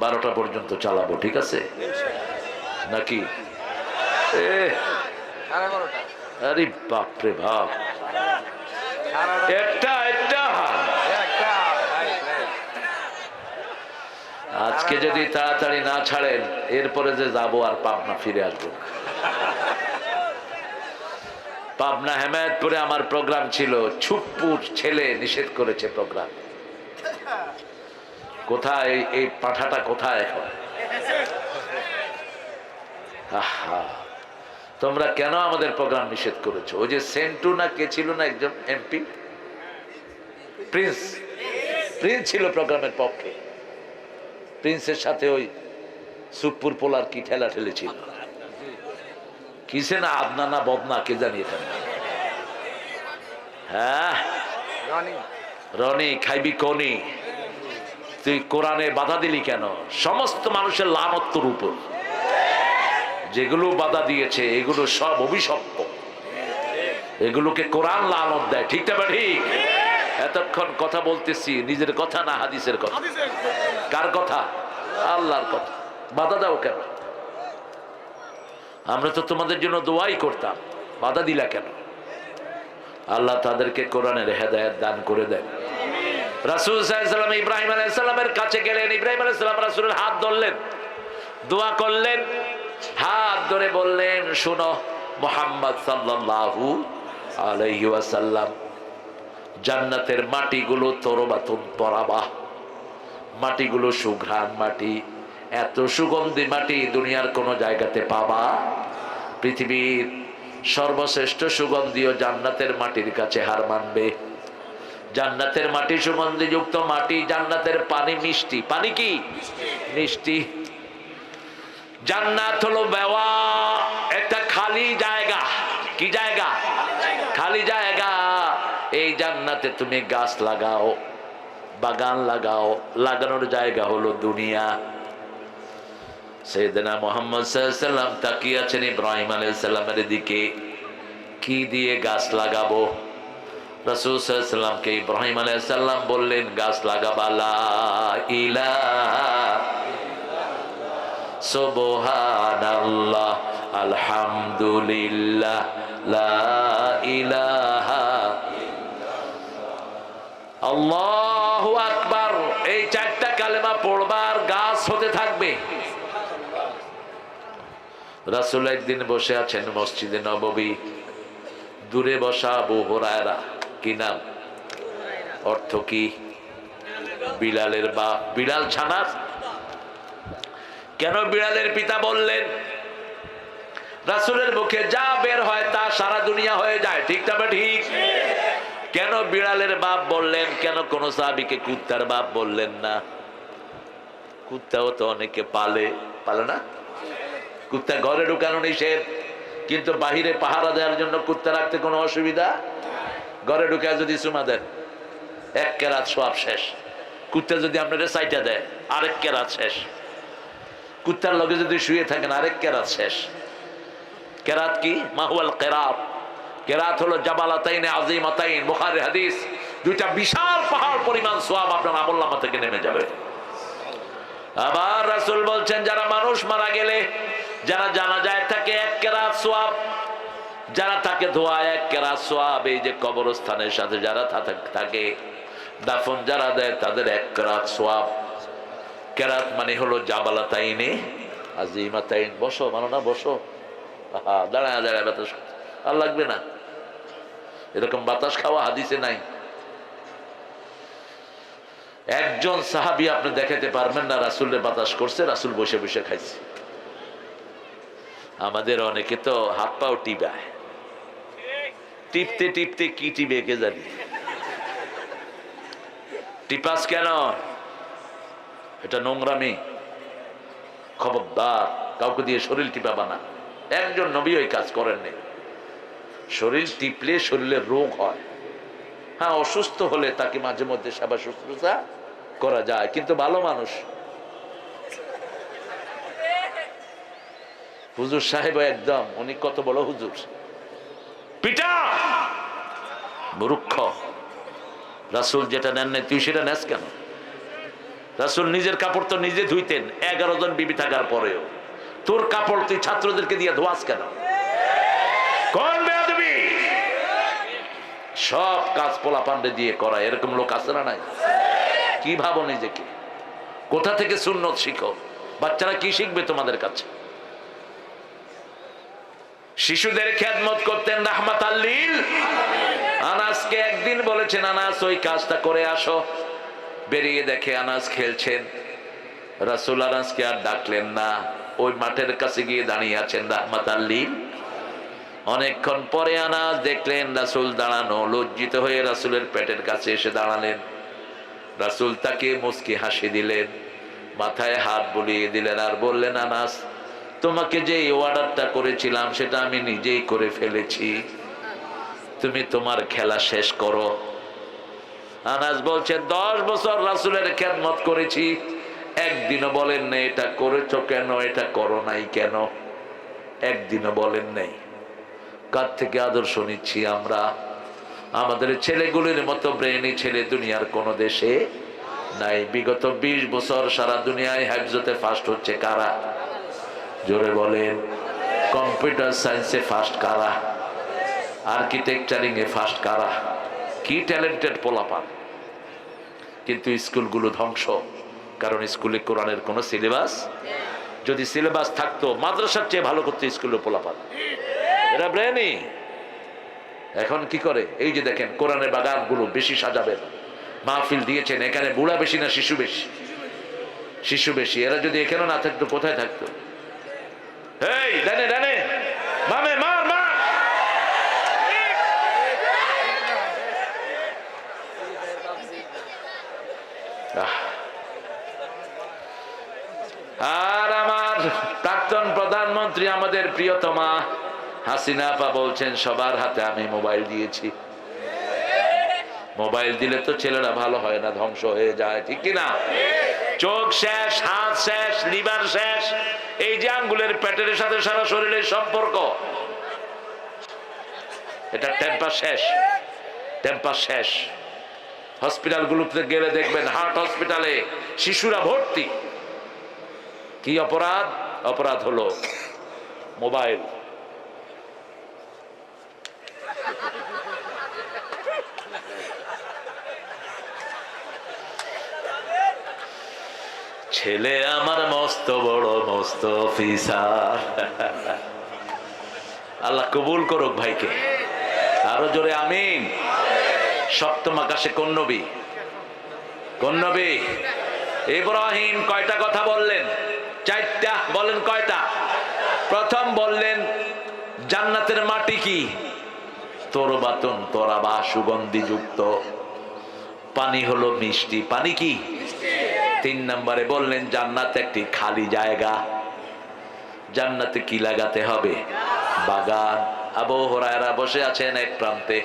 12টা পর্যন্ত চালাবো, ঠিক আছে নাকি? আরে বাপরে বাপ, একটা আজকে যদি তাড়াতাড়ি না ছাড়েন এরপরে যে যাবো আর পাবনা ফিরে আসবো। পাবনা হেমায়েতপুরে আমার প্রোগ্রাম ছিল, ছুপ্পুর ছেলে নিষেধ করেছে প্রোগ্রাম। কোথায় এই পাঠাটা, কোথায় এখন? তোমরা কেন আমাদের প্রোগ্রাম নিষেধ করেছো? ওই যে সেন্টু না কে ছিল না একজন এমপি, প্রিন্স ছিল প্রোগ্রামের পক্ষে। প্রিন্সের সাথে ওই সুপুর পোলার কি ঠেলা ঠেলেছিল, কিসে না আদনা না বদনা কে জানি এখানে। হ্যাঁ রনি খাইবি কনি, তুই কোরআনে বাধা দিলি কেন? সমস্ত মানুষের লানত্বর উপর যেগুলো বাধা দিয়েছে এগুলো সব অভিশপ্ত, এগুলোকে কোরআন লানত দেয়, ঠিক না? ঠিক। এতক্ষণ কথা বলতেছি নিজের কথা না হাদিসের কথা? কার কথা? আল্লাহর কথা। বাধা দাও কেন? আমরা তো তোমাদের জন্য দোয়াই করতাম, বাধা দিলা কেন? আল্লাহ তাদেরকে কোরআনের হেদায়েত দান করে দেন। রাসূল সাল্লাল্লাহু আলাইহি ওয়াসাল্লাম ইব্রাহিম আলাইহিস সালামের কাছে গেলেন। ইব্রাহিম আলাইহিস সালাম রাসূলের হাত ধরলেন, দোয়া করলেন, হাত ধরে বললেন, শোনো মুহাম্মদ সাল্লাল্লাহু আলাইহি ওয়াসাল্লাম, জান্নাতের মাটিগুলো তরবাতুন তরাবা, মাটিগুলো সুঘ্রাণ মাটি, এত সুগন্ধি মাটি দুনিয়ার কোন জায়গাতে পাবা? পৃথিবীর সর্বশ্রেষ্ঠ সুগন্ধীয় জান্নাতের মাটির কাছে হার মানবে? জান্নাতের মাটি সুগন্ধিযুক্ত মাটি, জান্নাতের পানি মিষ্টি। পানি কি? মিষ্টি। জান্নাত হলো বেওয়া, একটা খালি জায়গা। কি জায়গা? খালি জায়গা। এই জান্নাতে তুমি গাছ লাগাও, বাগান লাগাও, লাগানোর জায়গা হলো দুনিয়া। সাইয়েদনা মুহাম্মদ সাল্লাল্লাহু আলাইহি ওয়াসাল্লাম তাকিয়ে আছেন ইব্রাহিম আলাইহিস সালামের দিকে, কি দিয়ে গাছ লাগাবো? রাসূল সাল্লাল্লাহু আলাইহি ওয়াসাল্লামকে ইব্রাহিম আলাইহিস সালাম বললেন, গাছ লাগাবা লা ইলাহা সুবহানাল্লাহ আলহামদুলিল্লাহ লা ইলাহা আল্লাহু আকবার। এই 4টা কালেমা পড়বার, গাছ হতে থাকবে। রাসূল একদিন বসে আছেন মসজিদে নববী, দূরে বসা আবু হুরায়রা, কি নাম? অর্থ কি? বিলালের বাপ। বিলাল ছানার। কেন বিড়ালের পিতা বললেন? রাসূলের মুখে যা বের হয় তা সারা দুনিয়া হয়ে যায়, ঠিক না? ঠিক। কেন বিড়ালের বাপ বললেন? কেন কোন সাহাবীকে কুত্তার বাপ বললেন না? কুত্তাও তো অনেকে পালে, পালে না? কুত্তা ঘরে ঢুকানো নিষেধ, কিন্তু বাহিরে পাহারা দেওয়ার জন্য কুত্তা রাখতে কোনো অসুবিধা? ঘরে ঢুকায় যদি চুমা দেন, 1 কেরাত সওয়াব শেষ। কুত্তা যদি আপনাদের সাইটা দেয়, আরেক কেরাত শেষ। কুত্তার লগে যদি শুয়ে থাকেন, আরেক কেরাত শেষ। কেরাত কি? মাহুয়াল কেরাত। কেরাত হলো জাবালাতাইন আযীমাতাইন, বুখারী হাদিস। 2টা বিশাল পাহাড় পরিমাণ সওয়াব আপনার আমলনামা থেকে নেমে যাবে। আবার রাসূল বলছেন, যারা মানুষ মারা গেলে, যারা জানাজায় থাকে 1 কেরাত সওয়াব, যারা তাকে ধোয়ায় 1 কেরাত সওয়াব। এই যে কবরস্থানের সাথে যারা থাকে, দাফন যারা দেয় তাদের 1 কেরাত সওয়াব। কেরাত মানে হলো জাবালাতাইনে আযীমাতাইন। বসো, মানো না, বসো। দাঁড়ায় দাঁড়ায় বাতাস আর লাগবে না, এরকম বাতাস খাওয়া হাদিসে নাই। একজন সাহাবী আপনি দেখাতে পারবেন না রাসূলের বাতাস করছে, রাসূল বসে বসে খাইছে। আমাদের অনেকে তো হাত পাও টিপায়, টিপতে টিপতে কি টিপে কে জানি। টিপাস কেন? এটা নোংরামি। খবরদার, কাউকে দিয়ে শরীর টিপাবা না। একজন নবী ওই কাজ করেননি। শরীর টিপলে শরীরের রোগ হয়। হ্যাঁ, অসুস্থ হলে তাকে মাঝে মধ্যে সেবা শুশ্রূষা করা যায়, কিন্তু ভালো মানুষ হুজুর সাহেব একদম, উনি কত বড় হুজুর, পিটা মূর্খ। রাসূল যেটা নেন নাই তুই সেটা নেস কেন? রাসূল নিজের কাপড় তো নিজে ধুইতেন 11 জন বিবি থাকার পরেও, তোর কাপড় তুই ছাত্রদেরকে দিয়ে ধোয়াস কেন? কোন বেয়াদবি! সব কাজ পোলা পান্ডে দিয়ে করা, এরকম লোক আছে না নাই? কি ভাবো নিজেকে? কোথা থেকে সুন্নত শিখো? বাচ্চারা কি শিখবে তোমাদের কাছে? শিশুদের খেদমত করতেন রাহমাতাল লিল আনাসকে একদিন বলেছেন, আনাস ওই কাজটা করে আসো। বেরিয়ে দেখে আনাস খেলছেন। রাসূল আনাসকে আর ডাকলেন না, ওই মাঠের কাছে গিয়ে দাঁড়িয়ে আছেন রাহমাতাল লিল। অনেকক্ষণ পরে আনাস দেখলেন রাসূল দাঁড়ানো, লজ্জিত হয়ে রাসূলের পেটের কাছে এসে দাঁড়ালেন। রাসূল তাকে মুস্কি হাসি দিলেন, মাথায় হাত বুলিয়ে দিলেন আর বললেন, আনাস তোমাকে যে অর্ডারটা করেছিলাম সেটা আমি নিজেই করে ফেলেছি, তুমি তোমার খেলা শেষ করো। আনাস বলছেন 10 বছর রাসূলের খেদমত করেছি, একদিনও বলেন না এটা করেছো কেন, এটা করো নাই কেন, একদিনও বলেন নাই। কার থেকে আদর্শ নিচ্ছি আমরা? আমাদের ছেলেগুলির মতো ব্রেইনি ছেলে দুনিয়ার কোন দেশে নাই। বিগত 20 বছর সারা দুনিয়ায় হাফজতে ফার্স্ট হচ্ছে কারা? জোরে বলেন। কম্পিউটার সায়েন্সে ফার্স্ট কারা? আর্কিটেকচারিং এ ফার্স্ট কারা? কি ট্যালেন্টেড পোলাপান! কিন্তু স্কুলগুলো ধ্বংস, কারণ স্কুলে কোরআনের কোনো সিলেবাস, যদি সিলেবাস থাকতো মাদ্রাসার চেয়ে ভালো করতে স্কুলের পোলাপান। এরা ব্রেনি। এখন কি করে? এই যে দেখেন কোরআনের বাগানগুলো বেশি সাজাবেন, মাহফিল দিয়েছেন, এখানে বুড়া বেশি না শিশু বেশি? শিশু বেশি। এরা যদি এখানে না থাকতো কোথায় থাকতো? এই ডানে ডানে, মামে মার মার। আর আমার প্রাক্তন প্রধানমন্ত্রী আমাদের প্রিয়তমা হাসিনা আপা বলছেন সবার হাতে আমি মোবাইল দিয়েছি। মোবাইল দিলে তো ছেলেরা ভালো হয় না, ধ্বংস হয়ে যায়, ঠিক কিনা? চোখ শেষ, হাত শেষ, লিভার শেষ, এই যে আঙ্গুলের পেটের সাথে সারা শরীরের সম্পর্ক, এটা টেম্পার শেষ, টেম্পার শেষ। হসপিটালগুলোতে গেলে দেখবেন হার্ট হসপিটালে শিশুরা ভর্তি। কি অপরাধ? অপরাধ হলো মোবাইল। ছেলে আমার মস্ত বড় মস্ত অফিসার। আল্লাহ কবুল করুক ভাইকে, আরো জোরে আমিন। সপ্তম আকাশে কোন নবী? কোন নবী? ইব্রাহিম কয়টা কথা বললেন? 4টা। বলেন কয়টা? প্রথম বললেন জান্নাতের মাটি কি? তরবাতুন তরাবা, সুগন্ধি যুক্ত, পানি হলো মিষ্টি। পানি কি? 3 নম্বরে বললেন জান্নাত একটি খালি জায়গা, জান্নাতে কি লাগাতে হবে? বাগান। আবু হুরায়রা বসে আছেন এক প্রান্তে,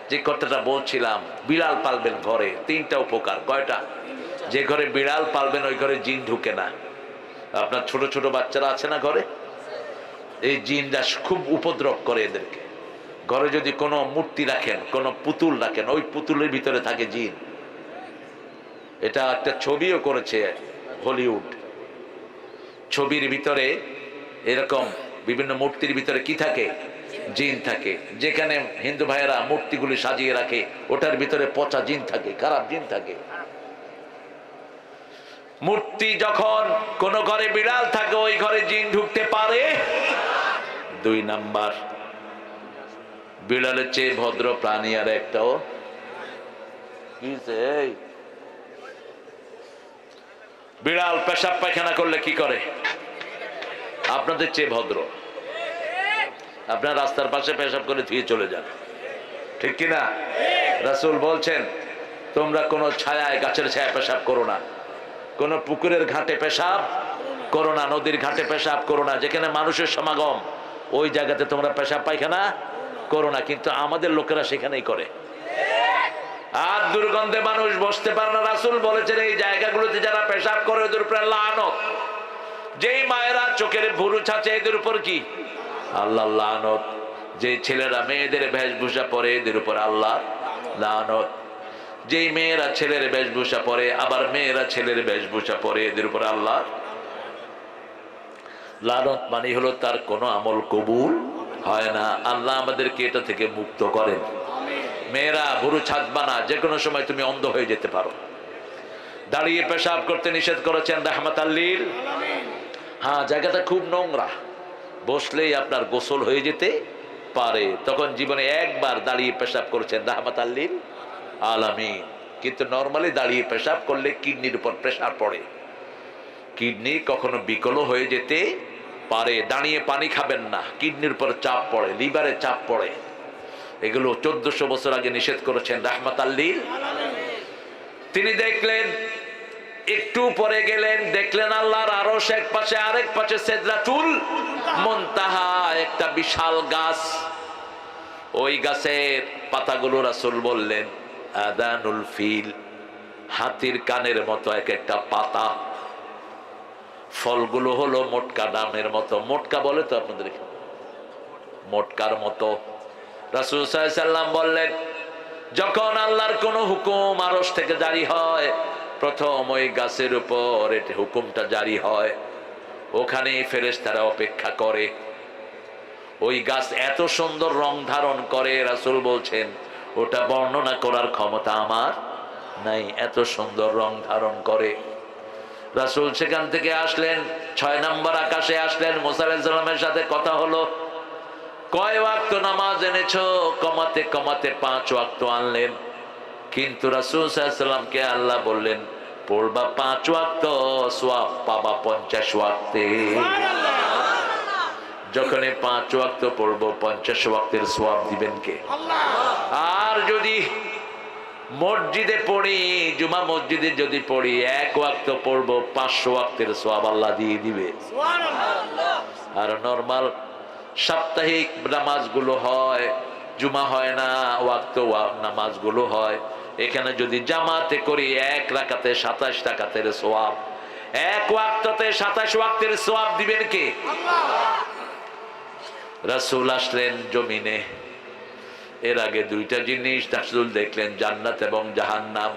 যে কথাটা বলছিলাম, বিড়াল পালবেন ঘরে, 3টা উপকার। কয়টা? যে ঘরে বিড়াল পালবেন ওই ঘরে জিন ঢুকে না। আপনার ছোট ছোট বাচ্চারা আছে না ঘরে, এই জিনরা খুব উপদ্রব করে এদেরকে। ঘরে যদি কোনো মূর্তি রাখেন, কোনো পুতুল রাখেন, ওই পুতুলের ভিতরে থাকে জিন। এটা একটা ছবিও করেছে হলিউড। ছবির ভিতরে এরকম বিভিন্ন মূর্তির ভিতরে কি থাকে? জিন থাকে। যেখানে হিন্দু ভাইয়েরা মূর্তিগুলি সাজিয়ে রাখে ওটার ভিতরে পচা জিন থাকে, খারাপ জিন থাকে। মূর্তি যখন কোন ঘরে বিড়াল থাকে ওই ঘরে জিন ঢুকতে পারে। 2 নাম্বার, বিড়ালের চেয়ে ভদ্র প্রাণী আর একটাও বিড়াল পেশাব পায়খানা করলে কি করে? আপনাদের চেয়ে ভদ্র। আপনার রাস্তার পাশে পেশাব করে ধুয়ে চলে যান, ঠিক কিনা? রাসূল বলছেন তোমরা কোনো ছায়ায়, গাছের ছায়ায় পেশাব করো না, কোনো পুকুরের ঘাটে পেশাব করো না, নদীর ঘাটে পেশাব করো না, যেখানে মানুষের সমাগম ওই জায়গাতে তোমরা পেশাব পায়খানা করো না। কিন্তু আমাদের লোকেরা সেখানেই করে। আর দুর্গন্ধে মানুষ বসতে পারে না। রাসূল বলেছেন এই জায়গাগুলোতে যারা পেশাব করে ওদের উপরে লানত। যেই মায়েরা চোখের ভুরু ছাঁচে এদের উপর কি আল্লাহ লানত। যে ছেলেরা মেয়েদের বেশভূষা পরে এদের উপর আল্লাহ লানত। যেই মেয়েরা ছেলের বেশভূষা পরে আবার মেয়েরা ছেলের বেশভূষা পরে এদের উপর আল্লাহ লানত। মানে হলো তার কোনো আমল কবুল হয় না। আল্লাহ আমাদেরকে এটা থেকে মুক্ত করেন। মেয়েরা ভুরু ছাঁচবা না, যে কোনো সময় তুমি অন্ধ হয়ে যেতে পারো। দাঁড়িয়ে পেশাব করতে নিষেধ করেছেন রাহমাতাল লিল। হ্যাঁ, জায়গাটা খুব নোংরা, বসলেই আপনার গোসল হয়ে যেতে পারে। তখন জীবনে একবার দাঁড়িয়ে পেশাব করেছেন রাহমাতাল লিল আলামিন। কিন্তু নরমালি দাঁড়িয়ে পেশাব করলে কিডনির উপর প্রেসার পড়ে, কিডনি কখনো বিকল হয়ে যেতে পারে। দাঁড়িয়ে পানি খাবেন না, কিডনির উপর চাপ পড়ে, লিভারে চাপ পড়ে। এগুলো 1400 বছর আগে নিষেধ করেছেন রাহমাতাল লিল। তিনি দেখলেন, একটু পরে গেলেন, দেখলেন আল্লাহর আরশ এক পাশে, আরেক পাশে সিদরাতুল মুনতাহা, একটা বিশাল গাছ। ওই গাছের পাতাগুলো রাসূল বললেন আদানুল ফিল, হাতির কানের মতো এক একটা পাতা। ফলগুলো হলো মোটকা ডামের মতো। মোটকা বলে তো আপনাদের, মোটকার মতো। রাসূল সাল্লাল্লাহু আলাইহি সাল্লাম বললেন, যখন আল্লাহর কোন হুকুম আরশ থেকে জারি হয়, প্রথম ওই গাছের উপর এটি হুকুমটা জারি হয়, ওখানে ফেরেশতারা অপেক্ষা করে। ওই গাছ এত সুন্দর রং ধারণ করে, রাসূল বলছেন ওটা বর্ণনা করার ক্ষমতা আমার নাই, এত সুন্দর রং ধারণ করে। রাসূল সেখান থেকে আসলেন, 6 নম্বর আকাশে আসলেন। মুসা আলাইহিস সালামের সাথে কথা হলো, কয় ওয়াক্ত নামাজ এনেছো? কমাতে কমাতে 5 ওয়াক্ত আনলেন। কিন্তু রাসূল সাল্লাল্লাহু আলাইহি সাল্লামকে আল্লাহ বললেন, পড়বা 5 ওয়াক্ত, সওয়াব পাবা 50 ওয়াক্তে। যখন 5 ওয়াক্ত পড়বো 50 ওয়াক্তের সওয়াব দিবেন কে? আর যদি মসজিদে পড়ি, জুমা মসজিদে যদি পড়ি, 1 ওয়াক্ত পড়বো 500 ওয়াক্তের সওয়াব আল্লাহ দিয়ে দিবে। আর নরমাল সাপ্তাহিক নামাজগুলো হয়, জুমা হয় না, ওয়াক্ত নামাজগুলো হয়। এখানে যদি জামাতে করি 1 রাকাতে 27 রাকাতের সওয়াব, 1 ওয়াক্ততে 27 ওয়াক্তের সওয়াব দিবেন কে? রাসূল আসলেন জমিনে। এর আগে 2টা জিনিস রাসূল দেখলেন, জান্নাত এবং জাহান্নাম।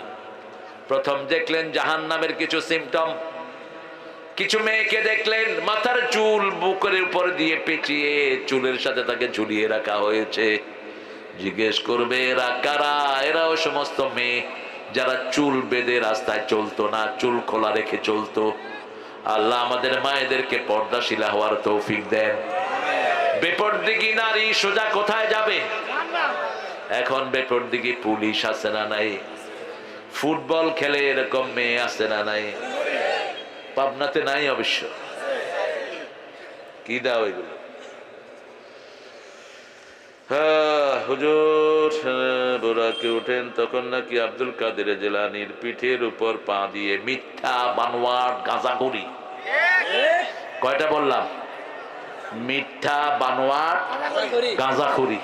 প্রথম দেখলেন জাহান্নামের কিছু সিম্পটম। কিছু মেয়েকে দেখলেন মাথার চুল বুকের উপর দিয়ে পেঁচিয়ে চুলের সাথে তাকে ঝুলিয়ে রাখা হয়েছে। জিজ্ঞেস করবে এরা কারা? এরা ওই সমস্ত মেয়ে যারা চুল বেঁধে রাস্তায় চলতো না, চুল খোলা রেখে চলতো। আল্লাহ আমাদের মায়েদেরকে পর্দাশীলা হওয়ার তৌফিক দেন। বেপরদিগী নারী সোজা কোথায় যাবে? এখন বেপরদিগী পুলিশ আছে না নাই? ফুটবল খেলে এরকম মেয়ে আছে না নাই? পাবনাতে নাই অবশ্য। কি দাও এগুলো? হ্যাঁ হুজুর, বোরাকে উঠেন তখন নাকি আব্দুল কাদের জিলানীর পিঠের উপর পা দিয়ে মিথ্যা বানোয়াট গাঁজাখুরি। কয়টা বললাম? মিথ্যা বানোয়াট গাঁজাখুরি।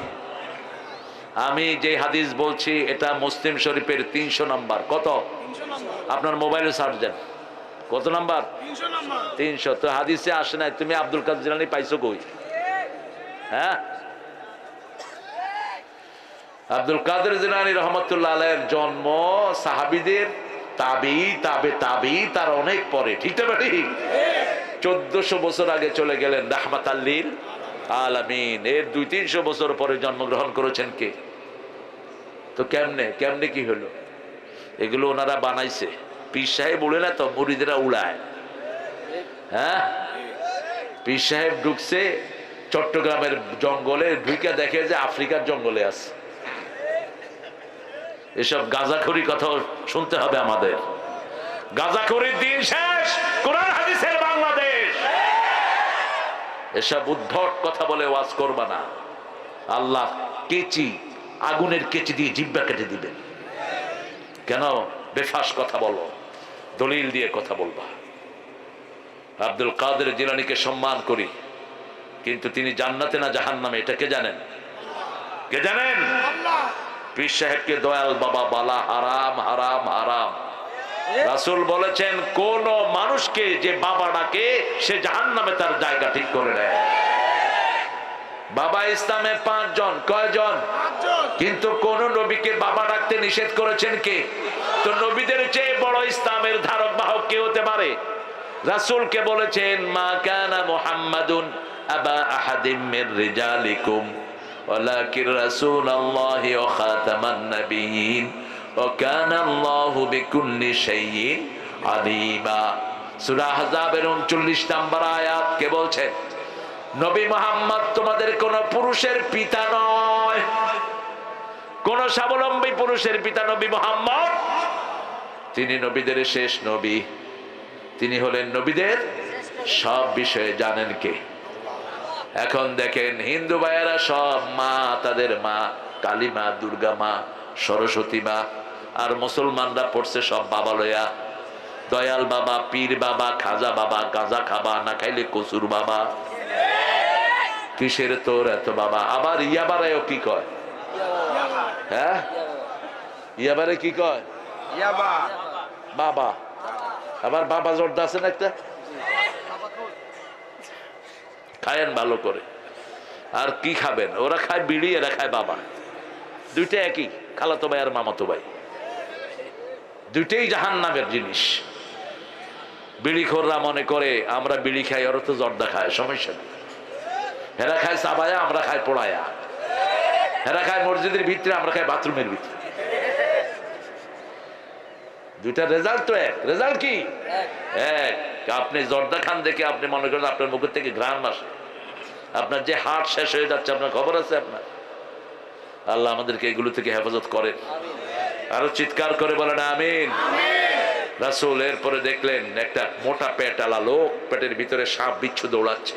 আমি যে হাদিস বলছি এটা মুসলিম শরীফের 300 নম্বর। কত? আপনার মোবাইলে সার্চ দেন। কত নাম্বার? 300। তো হাদিসে আসে নাই। তুমি আব্দুল কাদের জিলানী পাইছো কই? হ্যাঁ, আব্দুল কাদের জিলানী রহমতুল্লাহ আলাইহির জন্ম সাহাবীদের তাবি তাবে তাবি তার অনেক পরে। ঠিক না ঠিক? 1400 বছর আগে চলে গেলেন রাহমাতাল লিল আলামিন। এর 200-300 বছর পরে জন্মগ্রহণ করেছেন কে? তো কেমনে কেমনে কি হলো? এগুলো ওনারা বানাইছে। পীর সাহেব উড়ে না তো, মুরিদেরা উড়ায়। হ্যাঁ, পীর সাহেব ঢুকছে চট্টগ্রামের জঙ্গলে, ঢুকে দেখে যে আফ্রিকার জঙ্গলে আছে। এসব গাঁজাখুরি কথা শুনতে হবে আমাদের। গাঁজাখুরির দিন শেষ, কোরআন হাদিসের বাংলাদেশ। এসব উদ্ভট কথা বলে ওয়াজ করবা না। আল্লাহ কেচি, আগুনের কেচি দিয়ে জিহ্বা কেটে দিবেন। কেন বেফাস কথা বলো? দলিল দিয়ে কথা বলবা। আব্দুল কাদের জিলানীকে সম্মান করি, কিন্তু তিনি জান্নাতে না জাহান্নামে এটা কে জানেন? কে জানেন? পীর সাহেবকে দয়াল বাবা বলা হারাম হারাম হারাম। রাসূল বলেছেন কোন মানুষকে যে বাবা ডাকে সে জাহান্নামে তার জায়গা ঠিক করে নেয়। বাবা ইসলামে 5 জন, কয়জন? কিন্তু কোন নবীকে বাবা ডাকতে নিষেধ করেছেন কে? তো নবীদের চেয়ে বড় ইসলামের ধারক বাহক কে হতে পারে? রাসূলকে বলেছেন মা কানা মুহাম্মাদুন আবা আহাদিম মির রিজালিকুম ওয়ালাকিন রাসূলুল্লাহি ওয়া খাতামান নাবিয়্যিন ওয়া কানা আল্লাহু বিকুল্লি শাইইন আলিমা। সূরা আহজাবের 39 নম্বর আয়াত কে বলছেন? নবী মুহাম্মদ তোমাদের কোন পুরুষের পিতা নয়, কোন স্বাবলম্বী পুরুষের পিতা নবী মুহাম্মদ। তিনি নবীদের শেষ নবী, তিনি হলেন নবীদের সব বিষয়ে জানেন কে? এখন দেখেন হিন্দু ভাইয়েরা সব মা, তাদের মা কালী মা, দুর্গা মা, সরস্বতী মা, আর মুসলমানরা পড়ছে সব বাবা লয়া, দয়াল বাবা, পীর বাবা, খাজা বাবা, গাঁজা খাবা না খাইলে কসুর বাবা। কিসের তোর এত বাবা? আবার ইয়াবারেও কি কয়? হ্যাঁ, ইয়াবারে কি কয়? বাবা। আবার বাবা জর্দা আছে না একটা, খায়েন ভালো করে। আর কি খাবেন? ওরা খায় বিড়ি, এরা খায় বাবা। দুইটা একই, খালাতো ভাই আর মামাতো ভাই, দুইটাই জাহান্নামের জিনিস। বিড়িখোররা মনে করে আমরা বিড়ি খাই, ওরা তো জর্দা খায়, সমস্যা নেই। এরা খায় চাবায়া, আমরা খাই পোড়ায়া। এরা খায় মসজিদের ভিতরে, আমরা খাই বাথরুমের ভিতরে। দুইটা রেজাল্ট তো এক। রেজাল্ট কি? এক। আপনি জর্দা খান দেখে আপনি মনে করেন আপনার মুখের থেকে ঘ্রাণ আসে, আপনার যে হার্ট শেষ হয়ে যাচ্ছে, আপনার খবর আছে? আপনার আল্লাহ আমাদেরকে এগুলো থেকে হেফাজত করেন। আরো চিৎকার করে বলেন আমিন। রাসূল এরপরে দেখলেন একটা মোটা পেটালা লোক, পেটের ভিতরে সাপ বিচ্ছু দৌড়াচ্ছে,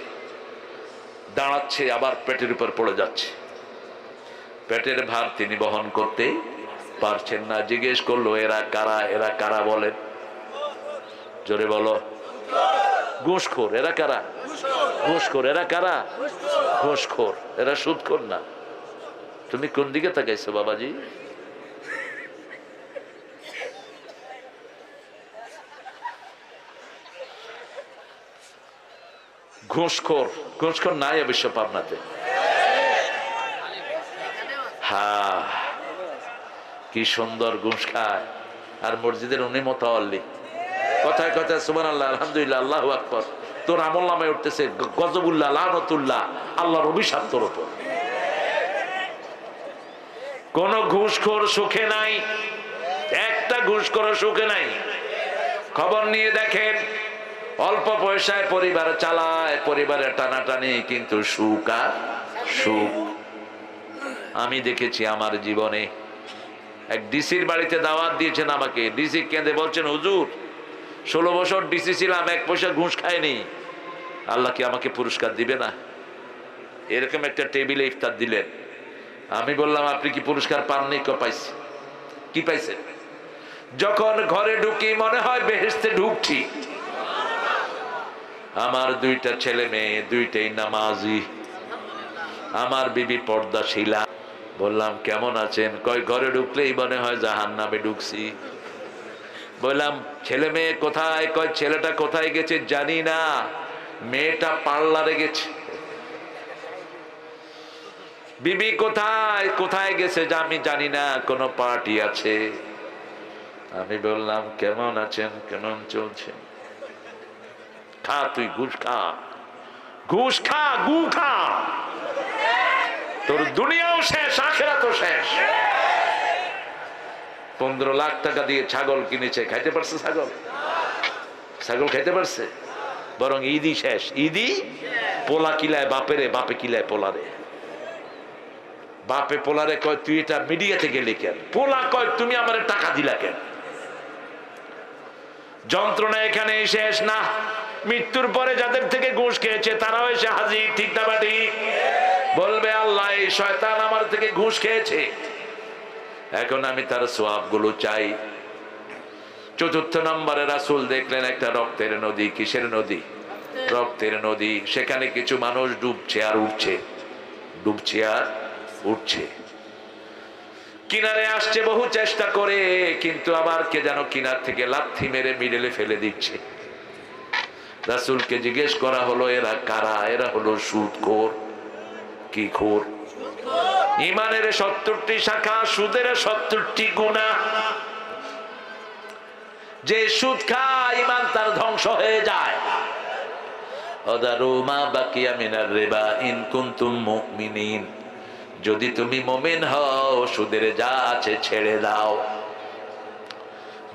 দাঁড়াচ্ছে, আবার পেটের উপর পড়ে যাচ্ছে। পেটের ভার তিনি বহন করতে পারছেন না। জিজ্ঞেস করলো এরা কারা? এরা কারা বলেন? জোরে বলো। ঘুষখোর। এরা কারা? ঘুষখোর। এরা কারা? ঘুষখোর। এরা সুদখোর না। তুমি কোন দিকে তাকাইছো বাবাজি? ঘুষখোর। ঘুষখোর নাই অবশ্য পাবনাতে। হ্যাঁ, কি সুন্দর ঘুষ খায়। আর মসজিদের উনি মোতাওয়াল্লি, কথায় কথায় সুবহানাল্লাহ, আলহামদুলিল্লাহ, আল্লাহু আকবার। তোর আমল নামে উঠতেছে গজবুল্লাহ, লানতুল্লাহ, আল্লাহর অভিশাপ তোর উপর। কোন ঘুষখোর সুখে নাই, একটা ঘুষখোর সুখে নাই। খবর নিয়ে দেখেন, অল্প পয়সায় পরিবার চালায়, পরিবারের টানাটানি, কিন্তু সুখ আর সুখ। আমি দেখেছি আমার জীবনে। এক ডিসির বাড়িতে দাওয়াত দিয়েছেন আমাকে। ডিসি কেঁদে বলছেন, হুজুর 16 বছর ডিসি ছিলাম, 1 পয়সা ঘুষ খাইনি, আল্লাহ কি আমাকে পুরস্কার দিবে না? এরকম একটা টেবিলে ইফতার দিলেন। আমি বললাম, আপনি কি পুরস্কার পাননি? পাইছি। কি পাইছেন? যখন ঘরে ঢুকি মনে হয় বেহেশতে ঢুকছি। আমার 2টা ছেলে মেয়ে, 2টাই নামাজি, আমার বিবি পর্দাশীলা। বললাম কেমন আছেন? কয় ঘরে ঢুকলেই মনে হয় জাহান্নামে ঢুকছি। বললাম ছেলে মেয়ে কোথায়? কয় ছেলেটা কোথায় গেছে জানি না, মেয়েটা পার্লারে গেছে। বিবি কোথায়? কোথায় গেছে আমি জানি না, কোন পার্টি আছে। আমি বললাম কেমন আছেন, কেমন চলছে? খা তুই, ঘুষ খা, ঘুষ খা, গু খা, তোর দুনিয়াও শেষ, আখিরাতও শেষ। 15 লাখ টাকা দিয়ে ছাগল কিনেছে, খাইতে পারছে? ছাগল ছাগল খাইতে পারছে? বরং ঈদই শেষ। ঈদই পোলা কিলায় বাপেরে, বাপে কিলায় পোলারে। বাপে পোলারে কয় তুই এটা মিডিয়াতে গেলি কেন? পোলা কয় তুমি আমার টাকা দিলা কেন? যন্ত্রণা এখানে শেষ না। মৃত্যুর পরে যাদের থেকে ঘুষ খেয়েছে তারাও এসে হাজির, ঠিক না বাটি? বলবে আল্লাহ এই শয়তান আমার থেকে ঘুষ খেয়েছে, এখন আমি তার সওয়াব গুলো চাই। 4র্থ নম্বরে রাসূল দেখলেন একটা রক্তের নদী। কিসের নদী? রক্তের নদী। সেখানে কিছু মানুষ ডুবছে আর উঠছে, ডুবছে আর উঠছে। কিনারে আসছে বহু চেষ্টা করে, কিন্তু আবার কে যেন কিনার থেকে লাথি মেরে মিডলে ফেলে দিচ্ছে। রাসূলকে জিজ্ঞেস করা হলো, এরা কারা? এরা হলো সুদখোর। কি খোর? ঈমানের 70টি শাখা, সুদের 70টি গুনাহ। যে সুদ খায় ঈমান তার ধ্বংস হয়ে যায়। ওয়াদারু মা বাকিয়া মিনার রিবা ইন কুনতুম মুমিনিন, যদি তুমি মুমিন হও সুদের যা আছে ছেড়ে দাও।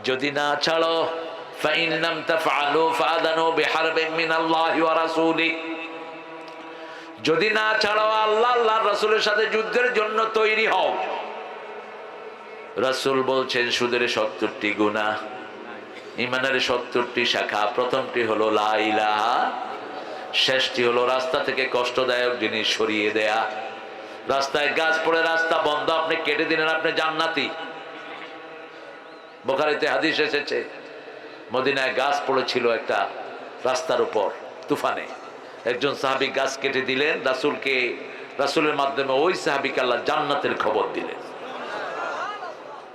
যদি না ছাড়ো, ফাইন লাম তাফআলু ফাআযানু বিহারবিন মিনাল্লাহি ওয়া রাসূলিহি, যদি না ছাড়ো আল্লাহ আল্লাহর রাসূলের সাথে যুদ্ধের জন্য তৈরি হও। রাসূল বলছেন সুদের 70টি গুনাহ, ঈমানের 70টি শাখা। প্রথমটি হলো লা ইলাহা, শেষটি হলো রাস্তা থেকে কষ্টদায়ক জিনিস সরিয়ে দেয়া। রাস্তায় গাছ পড়ে রাস্তা বন্ধ, আপনি কেটে দিলেন, আপনি জান্নাতি। বুখারীতে হাদিস এসেছে, মদিনায় গাছ পড়েছিল একটা রাস্তার উপর তুফানে, একজন সাহাবী গাছ কেটে দিলেন, রাসূলের মাধ্যমে ওই সাহাবীকে আল্লাহ জান্নাতের খবর দিলেন।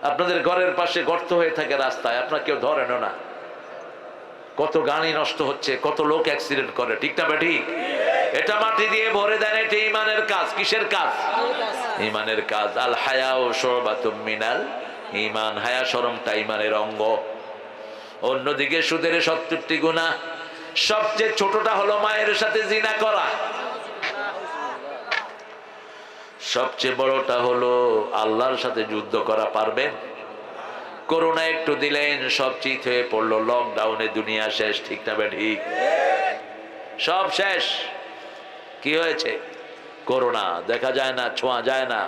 আপনাদের ঘরের পাশে গর্ত হয়ে থাকে রাস্তায়, আপনার কেউ ধরেন না, কত গাড়ি নষ্ট হচ্ছে, কত লোক অ্যাক্সিডেন্ট করে, ঠিক না ঠিক? এটা মাটি দিয়ে ভরে দেন, এটা ঈমানের কাজ। কিসের কাজ? ঈমানের কাজ। আল হায়াউ শুবাতুম মিনাল ঈমান, হায়া শরমটা ঈমানের অঙ্গ। অন্যদিকে সুদের 70টি গুনাহ, সবচেয়ে ছোটটা হলো মায়ের সাথে জিনা করা, সবচেয়ে বড়টা হলো আল্লাহর সাথে যুদ্ধ করা। পারবেন? করোনা একটু দিলেন, সব চিত হয়ে পড়লো, লকডাউনে দুনিয়া শেষ, ঠিক না ঠিক? সব শেষ। কি হয়েছে? করোনা, দেখা যায় না, ছোঁয়া যায় না।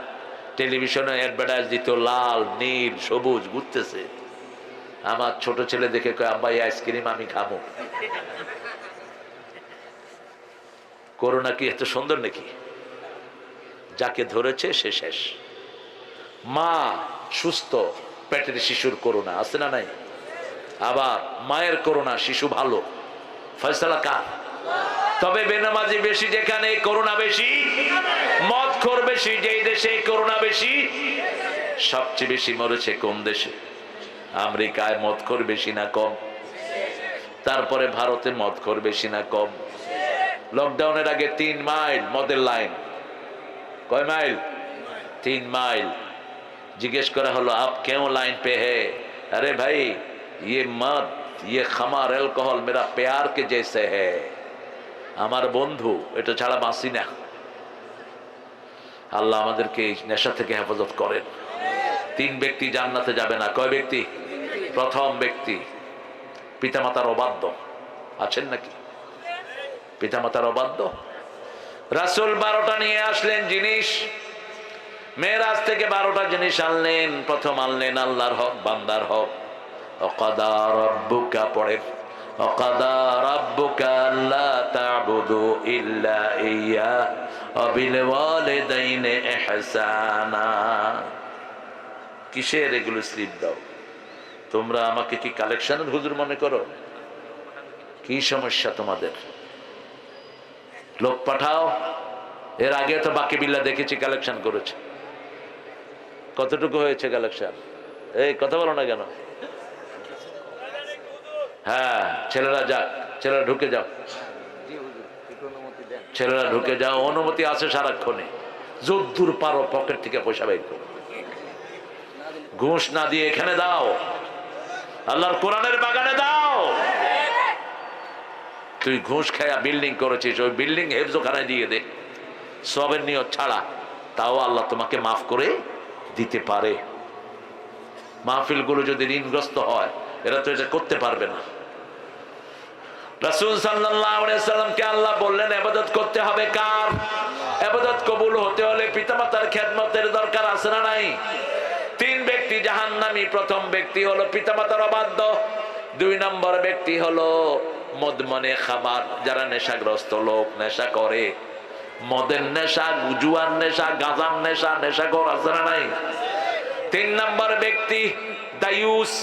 টেলিভিশনে অ্যাডভার্টাইজ দিত, লাল নীল সবুজ ঘুরতেছে। আমার ছোট ছেলে দেখে কয়, আব্বা এই আইসক্রিম আমি খাবো। করোনা কি এত সুন্দর নাকি? যাকে ধরেছে সে শেষ। মা সুস্থ, পেটের শিশুর করোনা আছে না নাই? আবার মায়ের করোনা, শিশু ভালো। ফয়সালা কার? তবে বেনামাজি বেশি যেখানে করোনা বেশি, মদখোর বেশি যেই দেশে করোনা বেশি। সবচেয়ে বেশি মরেছে কোন দেশে? আমেরিকায় মদখোর বেশি না কম? তারপরে ভারতে মদখোর বেশি না কম? লকডাউনের আগে 3 মাইল মদের লাইন। কয় মাইল? 3 মাইল। জিজ্ঞেস করা হলো, আপ কেউ লাইন পে হে? আরে ভাই, ये मद, ये खमार, अल्कोहल मेरा प्यार के जैसे है। আমার বন্ধু, এটা ছাড়া বাঁচি না। আল্লাহ আমাদেরকে এই নেশা থেকে হেফাজত করেন। 3 ব্যক্তি জান্নাতে যাবে না। কয় ব্যক্তি? প্রথম ব্যক্তি পিতামাতার অবাধ্য। আছেন নাকি পিতামাতার অবাধ্য? রাসূল 12টা নিয়ে আসলেন জিনিস, মেরাজ থেকে 12টা জিনিস আনলেন। প্রথম আনলেন আল্লাহর হক, বান্দার হক। ওয়াকাদা রাব্বুকা, পড়েন, ওয়াকাদা রাব্বুকা আল্লা তা'বুদু ইল্লা ইয়্যা ওয়া বিল ওয়ালিদাইনি ইহসানা। কিসের এগুলো স্লিপ দাও? তোমরা আমাকে কি কালেকশনের হুজুর মনে করো? কি সমস্যা তোমাদের? লোক পাঠাও। এর আগে তো বাকি বিল্লা দেখেছি কালেকশন করেছে। কতটুকু হয়েছে কালেকশন? এই কথা বলো না কেন? হ্যাঁ, ছেলেরা যাক, ছেলেরা ঢুকে যাও, ছেলেরা ঢুকে যাও। অনুমতি আছে সারাক্ষণে, যদ্দূর পারো পকেট থেকে পয়সা বের করো। ঘুষ না দিয়ে এখানে দাও, আল্লাহর কোরআনের বাগানে দাও। তুই ঘুষ খায়া বিল্ডিং করেছিস, ওই বিল্ডিং হেফজোখানায় দিয়ে দে, সবের নিয়ত ছাড়া, তাও আল্লাহ তোমাকে মাফ করে দিতে পারে। মাহফিলগুলো যদি ঋণগ্রস্ত হয়, এরা তো এটা করতে পারবে না। রাসূল সাল্লাল্লাহু আলাইহি ওয়াসাল্লামকে আল্লাহ বললেন ইবাদত করতে হবে কার? ইবাদত কবুল হতে হলে পিতামাতার খেদমতের দরকার আছে না নাই? 3 ব্যক্তি জাহান্নামী। প্রথম ব্যক্তি হলো পিতামাতার অবাধ্য। 2 নম্বর ব্যক্তি হলো মদমনে খাবার, যারা নেশাগ্রস্ত লোক, নেশা করে, মদের নেশা, জুয়ার নেশা, গাঁজার নেশা, নেশাখোর আছে না নাই? 3 নম্বর ব্যক্তি দায়ুস।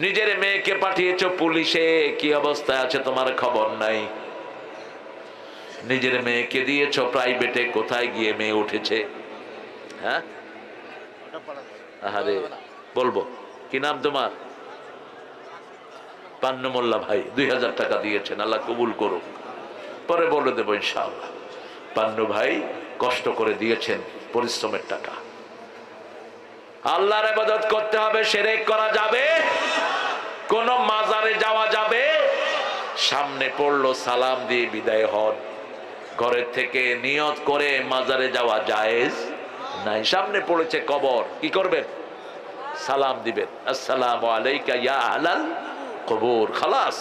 নিজের মেয়েকে পাঠিয়েছো পুলিশে, কি অবস্থায় আছে তোমার খবর নাই। নিজের মেয়েকে দিয়েছো প্রাইভেটে, কোথায় গিয়ে মেয়ে উঠেছে? হ্যাঁ, আরে বলবো কি নাম তোমার? পান্নু মোল্লা ভাই 2000 টাকা দিয়েছেন, আল্লাহ কবুল করুক, পরে বলে দেবো ইনশাআল্লাহ। পান্নু ভাই কষ্ট করে দিয়েছেন, পরিশ্রমের টাকা। আল্লাহর ইবাদত করতে হবে, শিরক করা যাবে, কোন মাজারে যাওয়া যাবে, সামনে পড়লো সালাম দিয়ে বিদায় হন। ঘরের থেকে নিয়ত করে মাজারে যাওয়া জায়েজ নাই। সামনে পড়েছে কবর, কি করবেন? সালাম দিবেন, আসসালামু আলাইকা ইয়া আহলাল কবর, খালাস।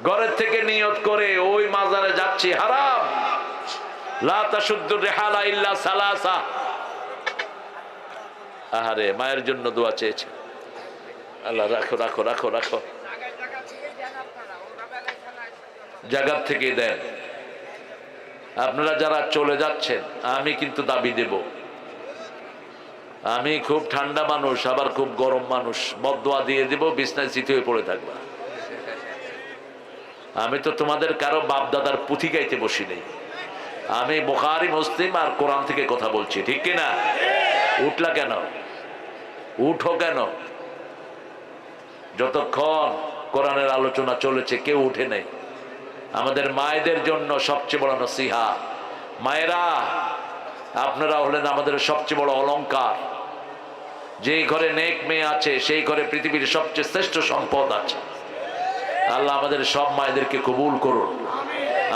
ঘরের থেকে নিয়ত করে ওই মাজারে যাচ্ছি, হারাম। লা তাশুদ্দু রিহালা ইল্লা সালাসা। আহারে মায়ের জন্য দোয়া চেয়েছে, আল্লাহ রাখো রাখো রাখো রাখো, জায়গা থেকে দেন। আপনারা যারা চলে যাচ্ছেন, আমি কিন্তু দাবি দেব, আমি খুব ঠান্ডা মানুষ, আবার খুব গরম মানুষ, বদদোয়া দিয়ে দেব, বিছনায় চিত হয়ে পড়ে থাকবা। আমি তো তোমাদের কারো বাপ দাদার পুঁথি গাইতে বসি নেই, আমি বুখারী মুসলিম আর কোরআন থেকে কথা বলছি, ঠিক কিনা? উঠলা কেন? উঠো কেন? যতক্ষণ কোরআনের আলোচনা চলেছে কেউ উঠে নেই। আমাদের মায়েদের জন্য সবচেয়ে বড় নসিহত, মায়েরা আপনারা হলেন আমাদের সবচেয়ে বড় অলংকার। যেই ঘরে নেক মেয়ে আছে সেই ঘরে পৃথিবীর সবচেয়ে শ্রেষ্ঠ সম্পদ আছে। আল্লাহ আমাদের সব মায়েদেরকে কবুল করুন।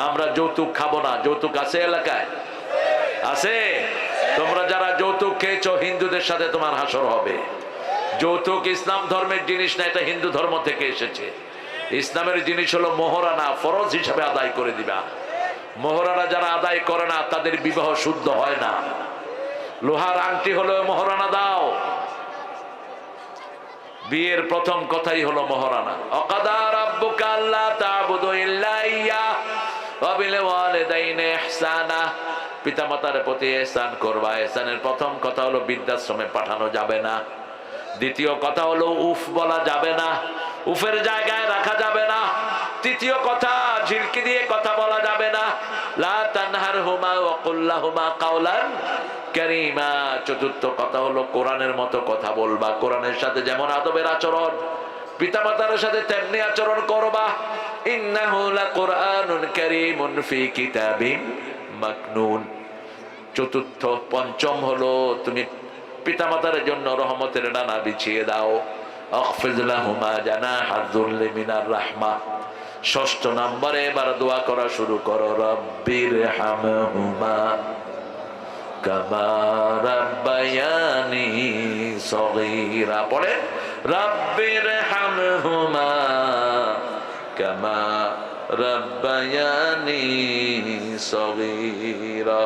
আমরা যৌতুক খাবো না। যৌতুক আছে এলাকায়? আছে? তোমরা যারা যৌতুক খেয়েছো, হিন্দুদের সাথে তোমার হাসর হবে। যৌতুক ইসলাম ধর্মের জিনিস না, এটা হিন্দু ধর্ম থেকে এসেছে। ইসলামের জিনিস হলো মোহরানা, ফরজ হিসাবে আদায় করে দিবা। মোহরানা যারা আদায় করে না তাদের বিবাহ শুদ্ধ হয় না। লোহার আংটি হলো মোহরানা দাও। বিয়ের প্রথম কথাই হলো মোহরানা। অকাদা রাব্বুকা আল্লা তা'বুদু ইল্লা ইয়্যাহ ওয়া বিল ওয়ালিদাইনি ইহসানা। পিতামাতার প্রতি ইহসান করবা। ইহসানের প্রথম কথা হলো বৃদ্ধাশ্রমে পাঠানো যাবে না। দ্বিতীয় কথা হলো উফ বলা যাবে না, উফের জায়গায় রাখা যাবে না। তৃতীয় কথা, ঝিলকি দিয়ে কথা বলা যাবে না। লা তানহারহুমা ওয়া কুল লাহুমা কাওলান কারীমা। চতুর্থ কথা হলো কোরআনের মতো কথা বলবা। কোরআনের সাথে যেমন আদবের আচরণ, পিতামাতার সাথে তেমনি আচরণ করবা। ইন্নাহু লাকুরআনুন কারীমুন ফি কিতাবিন মাকনুন। চতুর্থ পঞ্চম হলো তুমি পিতামাতার জন্য রহমতের ডানা বিছিয়ে দাও। আখফিজ লাহুমা জানাহা যুল্লি মিনার রাহমা। ষষ্ঠ নম্বরে এবার দোয়া করা শুরু করো, রব্বিরহামহুমা কামা রাব্বায়ানি সগীরা। পড়ে রব্বিরহামহুমা কামা রাব্বায়ানি সগীরা।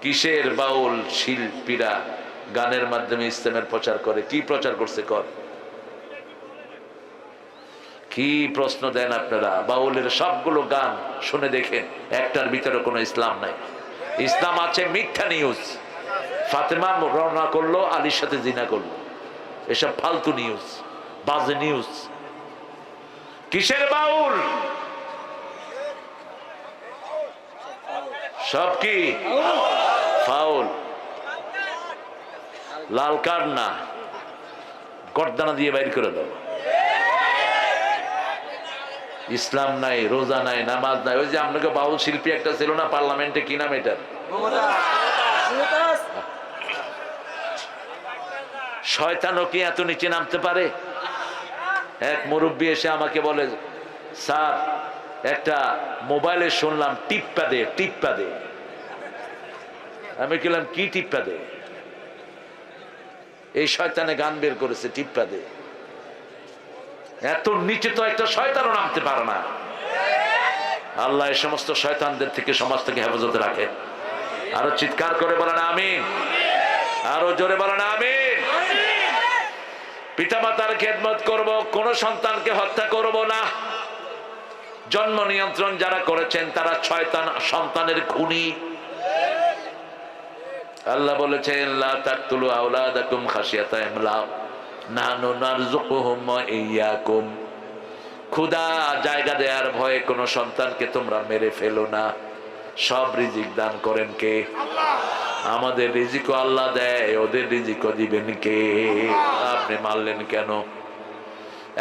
কিসের বাউল শিল্পীরা গানের মাধ্যমে ইসলামের প্রচার করে? কি প্রচার করছে? কর কি প্রশ্ন দেন আপনারা? বাউলের সবগুলো গান শুনে দেখেন, একটার ভিতরে কোনো ইসলাম নাই। ইসলাম আছে মিথ্যা নিউজ। ফাতেমা রওনা করলো, আলীর সাথে জিনা করলো, এসব ফালতু নিউজ, বাজে নিউজ। কিসের বাউল? সব কি ফাউল। লাল কার্ড না, গর্দানা দিয়ে বাইর করে দাও। ইসলাম নাই, রোজা নাই, নামাজ নাই। ওই যে আপনাকে বাউল শিল্পী একটা ছিল না পার্লামেন্টে, কি নাম এটার? শয়তানও কি এত নিচে নামতে পারে? এক মুরব্বী এসে আমাকে বলে, স্যার একটা মোবাইলে শুনলাম টিপ্পা দে, টিপ্পা দে। আমি বললাম কি টিপ্পা দে? এই শয়তানে গান বের করেছে, টিপ্পা দে। এত নিচে তো একটা শয়তানও নামতে পারে না। আল্লাহ এই সমস্ত শয়তানদের থেকে, সমাজ থেকে হেফাজতে রাখে। আরো চিৎকার করে বলেন আমিন, আরো জোরে বলেন আমিন। পিতামাতার খেদমত করব, কোন সন্তানকে হত্যা করব না। জন্ম নিয়ন্ত্রণ যারা করেছেন তারা শয়তান সন্তানের খুনি। আল্লাহ বলেছেন লা তাকতুলু আওলাদাকুম খাশিয়াতা ইমলাক নাহনু নারযুকুহুম ওয়া ইয়্যাকুম। খোদা জায়গা দেওয়ার ভয়ে কোন সন্তানকে তোমরা মেরে ফেলো না। সব রিজিক দান করেন কে? আল্লাহ। আমাদের রিজিকও আল্লাহ দেয়, ওদের রিজিকও দিবেন কে? আপনি মারলেন কেন?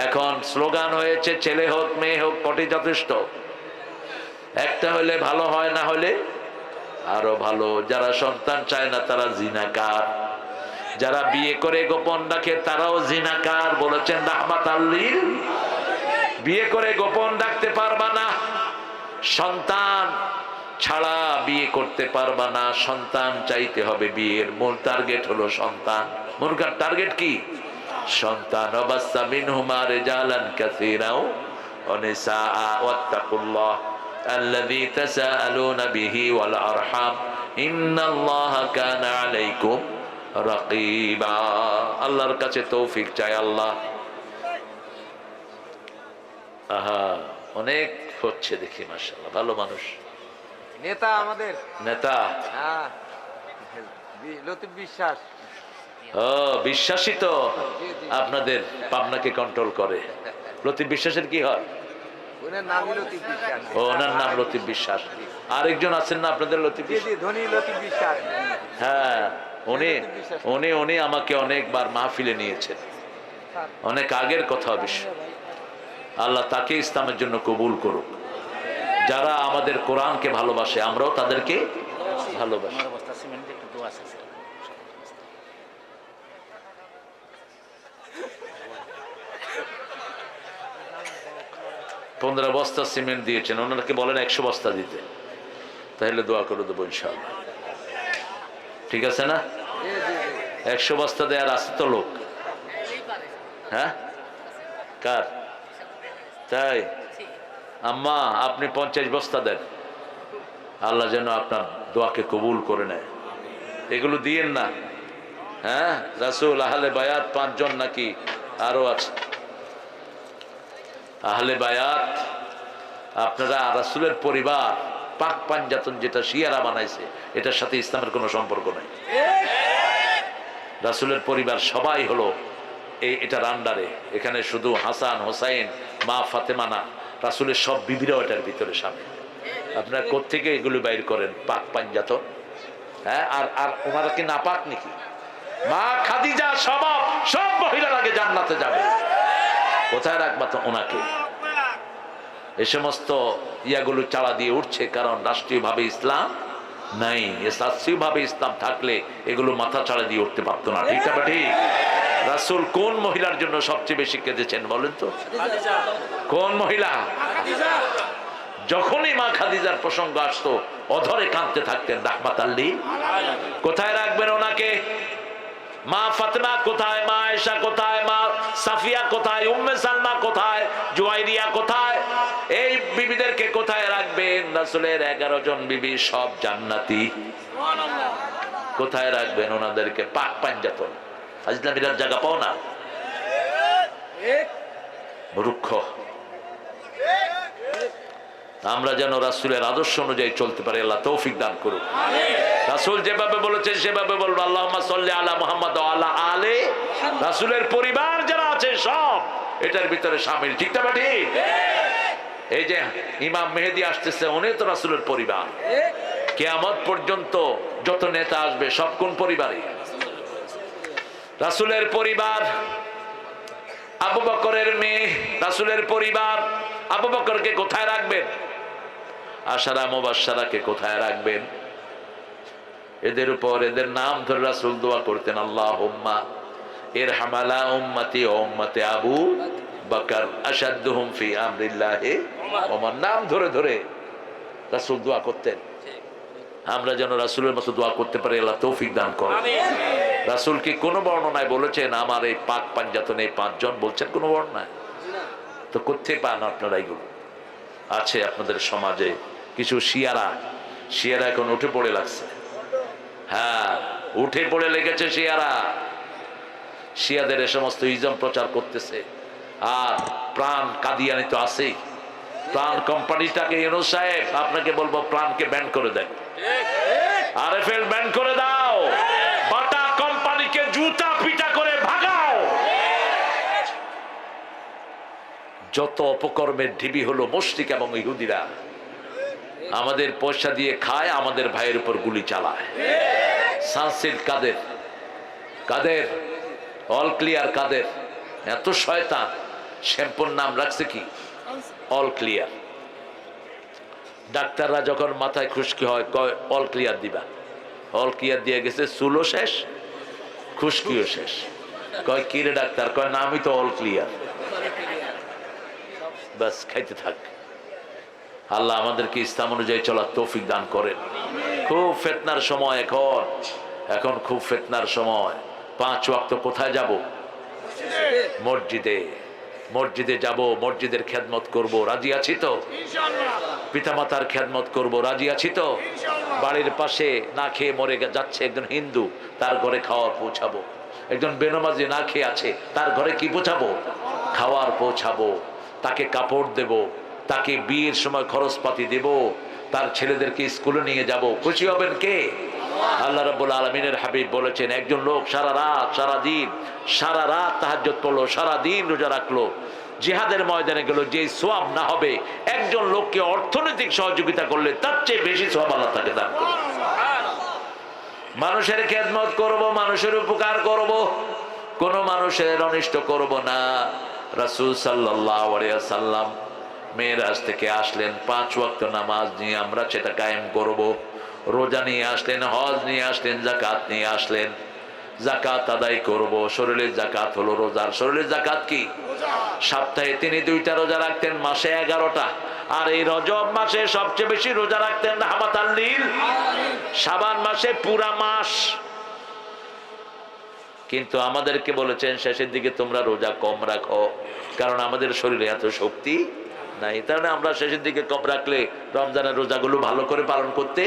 এখন স্লোগান হয়েছে ছেলে হোক মেয়ে হোক কটি যথেষ্ট, একটা হলে ভালো হয়, না হলে আরো ভালো। যারা সন্তান চায় না তারা জিনাকার, যারা বিয়ে করে গোপন রাখে তারাও জিনাকার। বলেছেন রাহমাতাল লিল, বিয়ে করে গোপন রাখতে পারবা না, সন্তান ছাড়া বিয়ে করতে পারবা না, সন্তান চাইতে হবে। বিয়ের মূল টার্গেট হলো সন্তান। মূল টার্গেট কি? সন্তান। অবাস্তা মিনহুমা রিজালান কাসীরা ওয়া নিসাআ ওয়াত্তাকুল্লাহ আল্লাযী তাসাআলুনা বিহি ওয়াল আরহাম ইন্নাল্লাহা কানা আলাইকুম রাকিবা। আল্লাহর কাছে তৌফিক চাই। আল্লাহ আহা অনেক হচ্ছে দেখি, মাশাআল্লাহ ভালো মানুষ। নেতা আমাদের নেতা লতিফ বিশ্বাস। ও বিশ্বাসী তো আপনাদের পাবনাকে কন্ট্রোল করে। লতিফ বিশ্বাসের কি হয়? ওনার নামই লতিফ বিশ্বাস। ও ওনার নাম লতিফ বিশ্বাস। আরেকজন আছেন না আপনাদের লতিফ বিশ্বাস? ধনী লতিফ বিশ্বাস। হ্যাঁ, উনি উনি উনি আমাকে অনেকবার মাহফিলে নিয়েছেন, অনেক আগের কথা অবশ্য। আল্লাহ তাকে ইসলামের জন্য কবুল করুক। যারা আমাদের কোরআনকে ভালোবাসে আমরাও তাদেরকে ভালোবাসি। 15 বস্তা সিমেন্ট দিয়েছেন, ওনাকে বলেন 100 বস্তা দিতে, তাহলে দোয়া করে দেবো ইনশাআল্লাহ। ঠিক আছে না? 100 বস্তা দেয়ার আছে তো লোক। হ্যাঁ, কার? তাই আম্মা আপনি 50 বস্তা দেন, আল্লাহ যেন আপনার দোয়াকে কবুল করে নেয়। এগুলো দিয়েন না। হ্যাঁ, রাসূল আহলে বায়াত 5 জন নাকি আরো আছে। আহলে বায়াত আপনারা রাসূলের পরিবার, পাক পাঞ্জাতন যেটা শিয়ারা বানাইছে, এটার সাথে ইসলামের কোনো সম্পর্ক নাই। রাসূলের পরিবার সবাই হলো এটার আন্ডারে। এখানে শুধু হাসান হোসাইন মা ফাতেমা না, রাসূলের সব বিবিরাও এটার ভিতরে সামিল। আপনারা কোত্থেকে এগুলো বাইর করেন? পাক পাঞ্জাতন। হ্যাঁ, আর আর ওনারা কি নাপাক নাকি? মা খাদিজা সব মহিলার আগে জান্নাতে যাবে। কোথায় রাখবা তো ওনাকে? এই সমস্ত ইয়াগুলো চালা দিয়ে উঠছে, কারণ রাষ্ট্রীয়ভাবে ইসলাম নাই। রাষ্ট্রীয়ভাবে ইসলাম থাকলে এগুলো মাথা চাড়া দিয়ে উঠতে পারতো না। ঠিক না? ঠিক। রাসূল কোন মহিলার জন্য সবচেয়ে বেশি কেঁদেছেন বলেন তো? কোন মহিলা? যখনই মা খাদিজার প্রসঙ্গ আসতো অধরে কাঁদতে থাকতেন রাহমাতাল লিল। কোথায় রাখবেন ওনাকে? মা ফাতেমা কোথায়? মা আয়েশা কোথায়? মা সাফিয়া কোথায়? উম্মে সালমা কোথায়? জুয়াইরিয়া কোথায়? এই বিবিদেরকে কোথায় রাখবেন? রাসূলের 11 জন বিবি সব জান্নাতি। কোথায় রাখবেন ওনাদেরকে? পাক পাঞ্জাতন। আজলামিরার জায়গা পাও না। মূর্খ। আমরা যেন রাসূলের আদর্শ অনুযায়ী চলতে পারি। আল্লাহ তৌফিক দান করুন। রাসূল যেভাবে বলেছেন সেভাবে বলবো। আল্লাহুম্মা সাল্লি আলা মুহাম্মাদ ওয়া আলা আলি। রাসূলের পরিবার যারা আছে সব এটার ভিতরে শামিল। ঠিক না? ঠিক। এই যে ইমাম মেহেদী আসতেছে, উনি তো রাসূলের পরিবার। কিয়ামত পর্যন্ত যত নেতা আসবে সব কোন পরিবারে? রাসূলের পরিবার। আবু বকরের মেয়ে রাসূলের পরিবার। আবু বকরকে কোথায় রাখবেন? আশারা মুবাশশারাকে কোথায় রাখবেন? এদের উপর এদের নাম ধরে রাসূল দোয়া করতেন, আল্লাহুম্মা ইরহাম আলা উম্মতি ওয়া উম্মতি আবু বকর আশাদ্দুহুম ফি আমরিল্লাহি ওমর। নাম ধরে ধরে রাসূল দোয়া করতেন। আমরা যেন রাসূলের মতো দোয়া করতে পারি। আল্লাহ তৌফিক দান করুন। রাসূল কি কোন বর্ণনায় বলেছেন আমার এই পাক পাঞ্জাতনে 5 জন? বলছেন কোন বর্ণনায়? তো কোথায় পান আপনারা? এগুলো আছে আপনাদের সমাজে। কিছু শিয়ারা এখন উঠে পড়ে লাগছে। হ্যাঁ, উঠে পড়ে লেগেছে শিয়ারা। শিয়াদের এ সমস্ত ইজম প্রচার করতেছে। আর প্রাণ কাদিয়ানি তো আছেই। প্রাণ কোম্পানিটাকে ইউনূস সাহেব আপনাকে বলবো প্রাণকে ব্যান করে দেন। আরএফএল ব্যান করে দাও। বাটা কোম্পানিকে জুতা পিটা করে ভাগাও। যত অপকর্মের ঢিবি হলো মুশরিক এবং ইহুদিরা। আমাদের পয়সা দিয়ে খায়, আমাদের ভাইয়ের উপর গুলি চালায়। সানসিল কাদের, কাদের অল ক্লিয়ার কাদের, এত শয়তান। শ্যাম্পুর নাম রাখছে কি? All clear. ডাক্তাররা যখন মাথায় খুশকি হয় কয় অল ক্লিয়ার দিবা, অল ক্লিয়ার দিয়ে গেছে, চুলও শেষ, খুশকিও শেষ। কয় কি রে ডাক্তার? কয় না আমি তো অল ক্লিয়ার। বাস খাইতে থাক। আল্লাহ আমাদেরকে ইসলাম অনুযায়ী চলার তৌফিক দান করেন। খুব ফিতনার সময় এখন, এখন খুব ফিতনার সময়। 5 ওয়াক্ত কোথায় যাব? মসজিদে। মসজিদে যাব, মসজিদের খেদমত করব, রাজি আছি তো? পিতামাতার খেদমত করব, রাজি আছি তো? বাড়ির পাশে না খেয়ে মরে যাচ্ছে একজন হিন্দু, তার ঘরে খাওয়ার পৌঁছাবো। একজন বেনামাজি না খেয়ে আছে, তার ঘরে কি পৌঁছাবো? খাওয়ার পৌঁছাবো। তাকে কাপড় দেব, তাকে বিয়ের সময় খরচপাতি দেব, তার ছেলেদেরকে স্কুলে নিয়ে যাব। খুশি হবেন কে? আল্লাহ রাব্বুল আলামিনের হাবিব বলেছেন, একজন লোক সারা রাত তাহাজ্জুদ পড়লো, সারা দিন রোজা রাখলো, জিহাদের ময়দানে গেল, যে সওয়াব না হবে একজন লোককে অর্থনৈতিক সহযোগিতা করলে তার চেয়ে বেশি সওয়াব আল্লাহ তাকে দান করবে। মানুষের খেদমত করব, মানুষের উপকার করব, কোন মানুষের অনিষ্ট করব না। রাসূল সাল্লাল্লাহু আলাইহি ওয়াসাল্লাম মেরাজ থেকে আসলেন, 5 ওয়াক্ত নামাজ নিয়ে আমরা সেটা কায়েম করব। রোজা নিয়ে আসলেন, হজ নিয়ে আসলেন, যাকাত নিয়ে আসলেন, যাকাত আদায় করব। শরীরের যাকাত হলো রোজার। শরীরের যাকাত কি? সপ্তাহে তিনি 2টা রোজা রাখতেন, মাসে 11টা। আর এই রজব মাসে সবচেয়ে বেশি রোজা রাখতেন রাহমাতাল লিল আলামিন। শাবান মাসে পুরা মাস। কিন্তু আমাদেরকে বলেছেন শেষের দিকে তোমরা রোজা কম রাখো, কারণ আমাদের শরীরে এত শক্তি নাই। তাহলে আমরা শেষের দিকে কম রাখলে রমজানের রোজাগুলো ভালো করে পালন করতে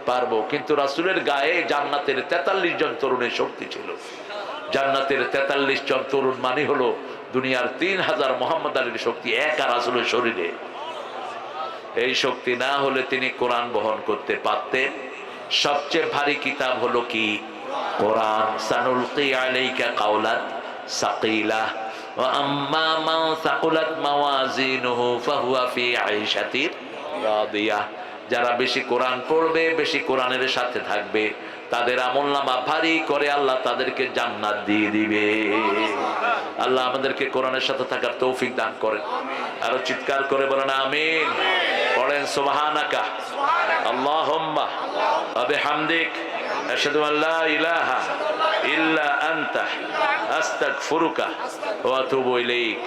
পারবো। কিন্তু রাসূলের গায়ে জান্নাতের 43 জন তরুণের শক্তি ছিল। জান্নাতের 43 জন তরুণ মানে হলো দুনিয়ার 3000 মোহাম্মদ আলীর শক্তি একা রাসূলের শরীরে। এই শক্তি না হলে তিনি কোরআন বহন করতে পারতেন। সবচেয়ে ভারী কিতাব হলো কি? কোরআন। সানুলকি আলাইকা কাওলান সাকিলা ওয়া আম্মা মান সাকুলাত মাওয়াজিনুহু ফাহুয়া ফি আইশাতির রাদিয়া। যারা বেশি কোরআন পড়বে, বেশি কোরআনের সাথে থাকবে, তাদের আমলনামা ভারী করে আল্লাহ তাদেরকে জান্নাত দিয়ে দিবে। আল্লাহ আমাদেরকে কোরআনের সাথে থাকার তৌফিক দান করেন। আরো চিৎকার করে বলেন আমিন। পড়েন সুবহানাকা আল্লাহুম্মা ওয়া বিহামদিক আশহাদু আল্লা ইলাহা ইল্লা আনতা আস্তাগফিরুকা ওয়া আতুবু ইলাইক।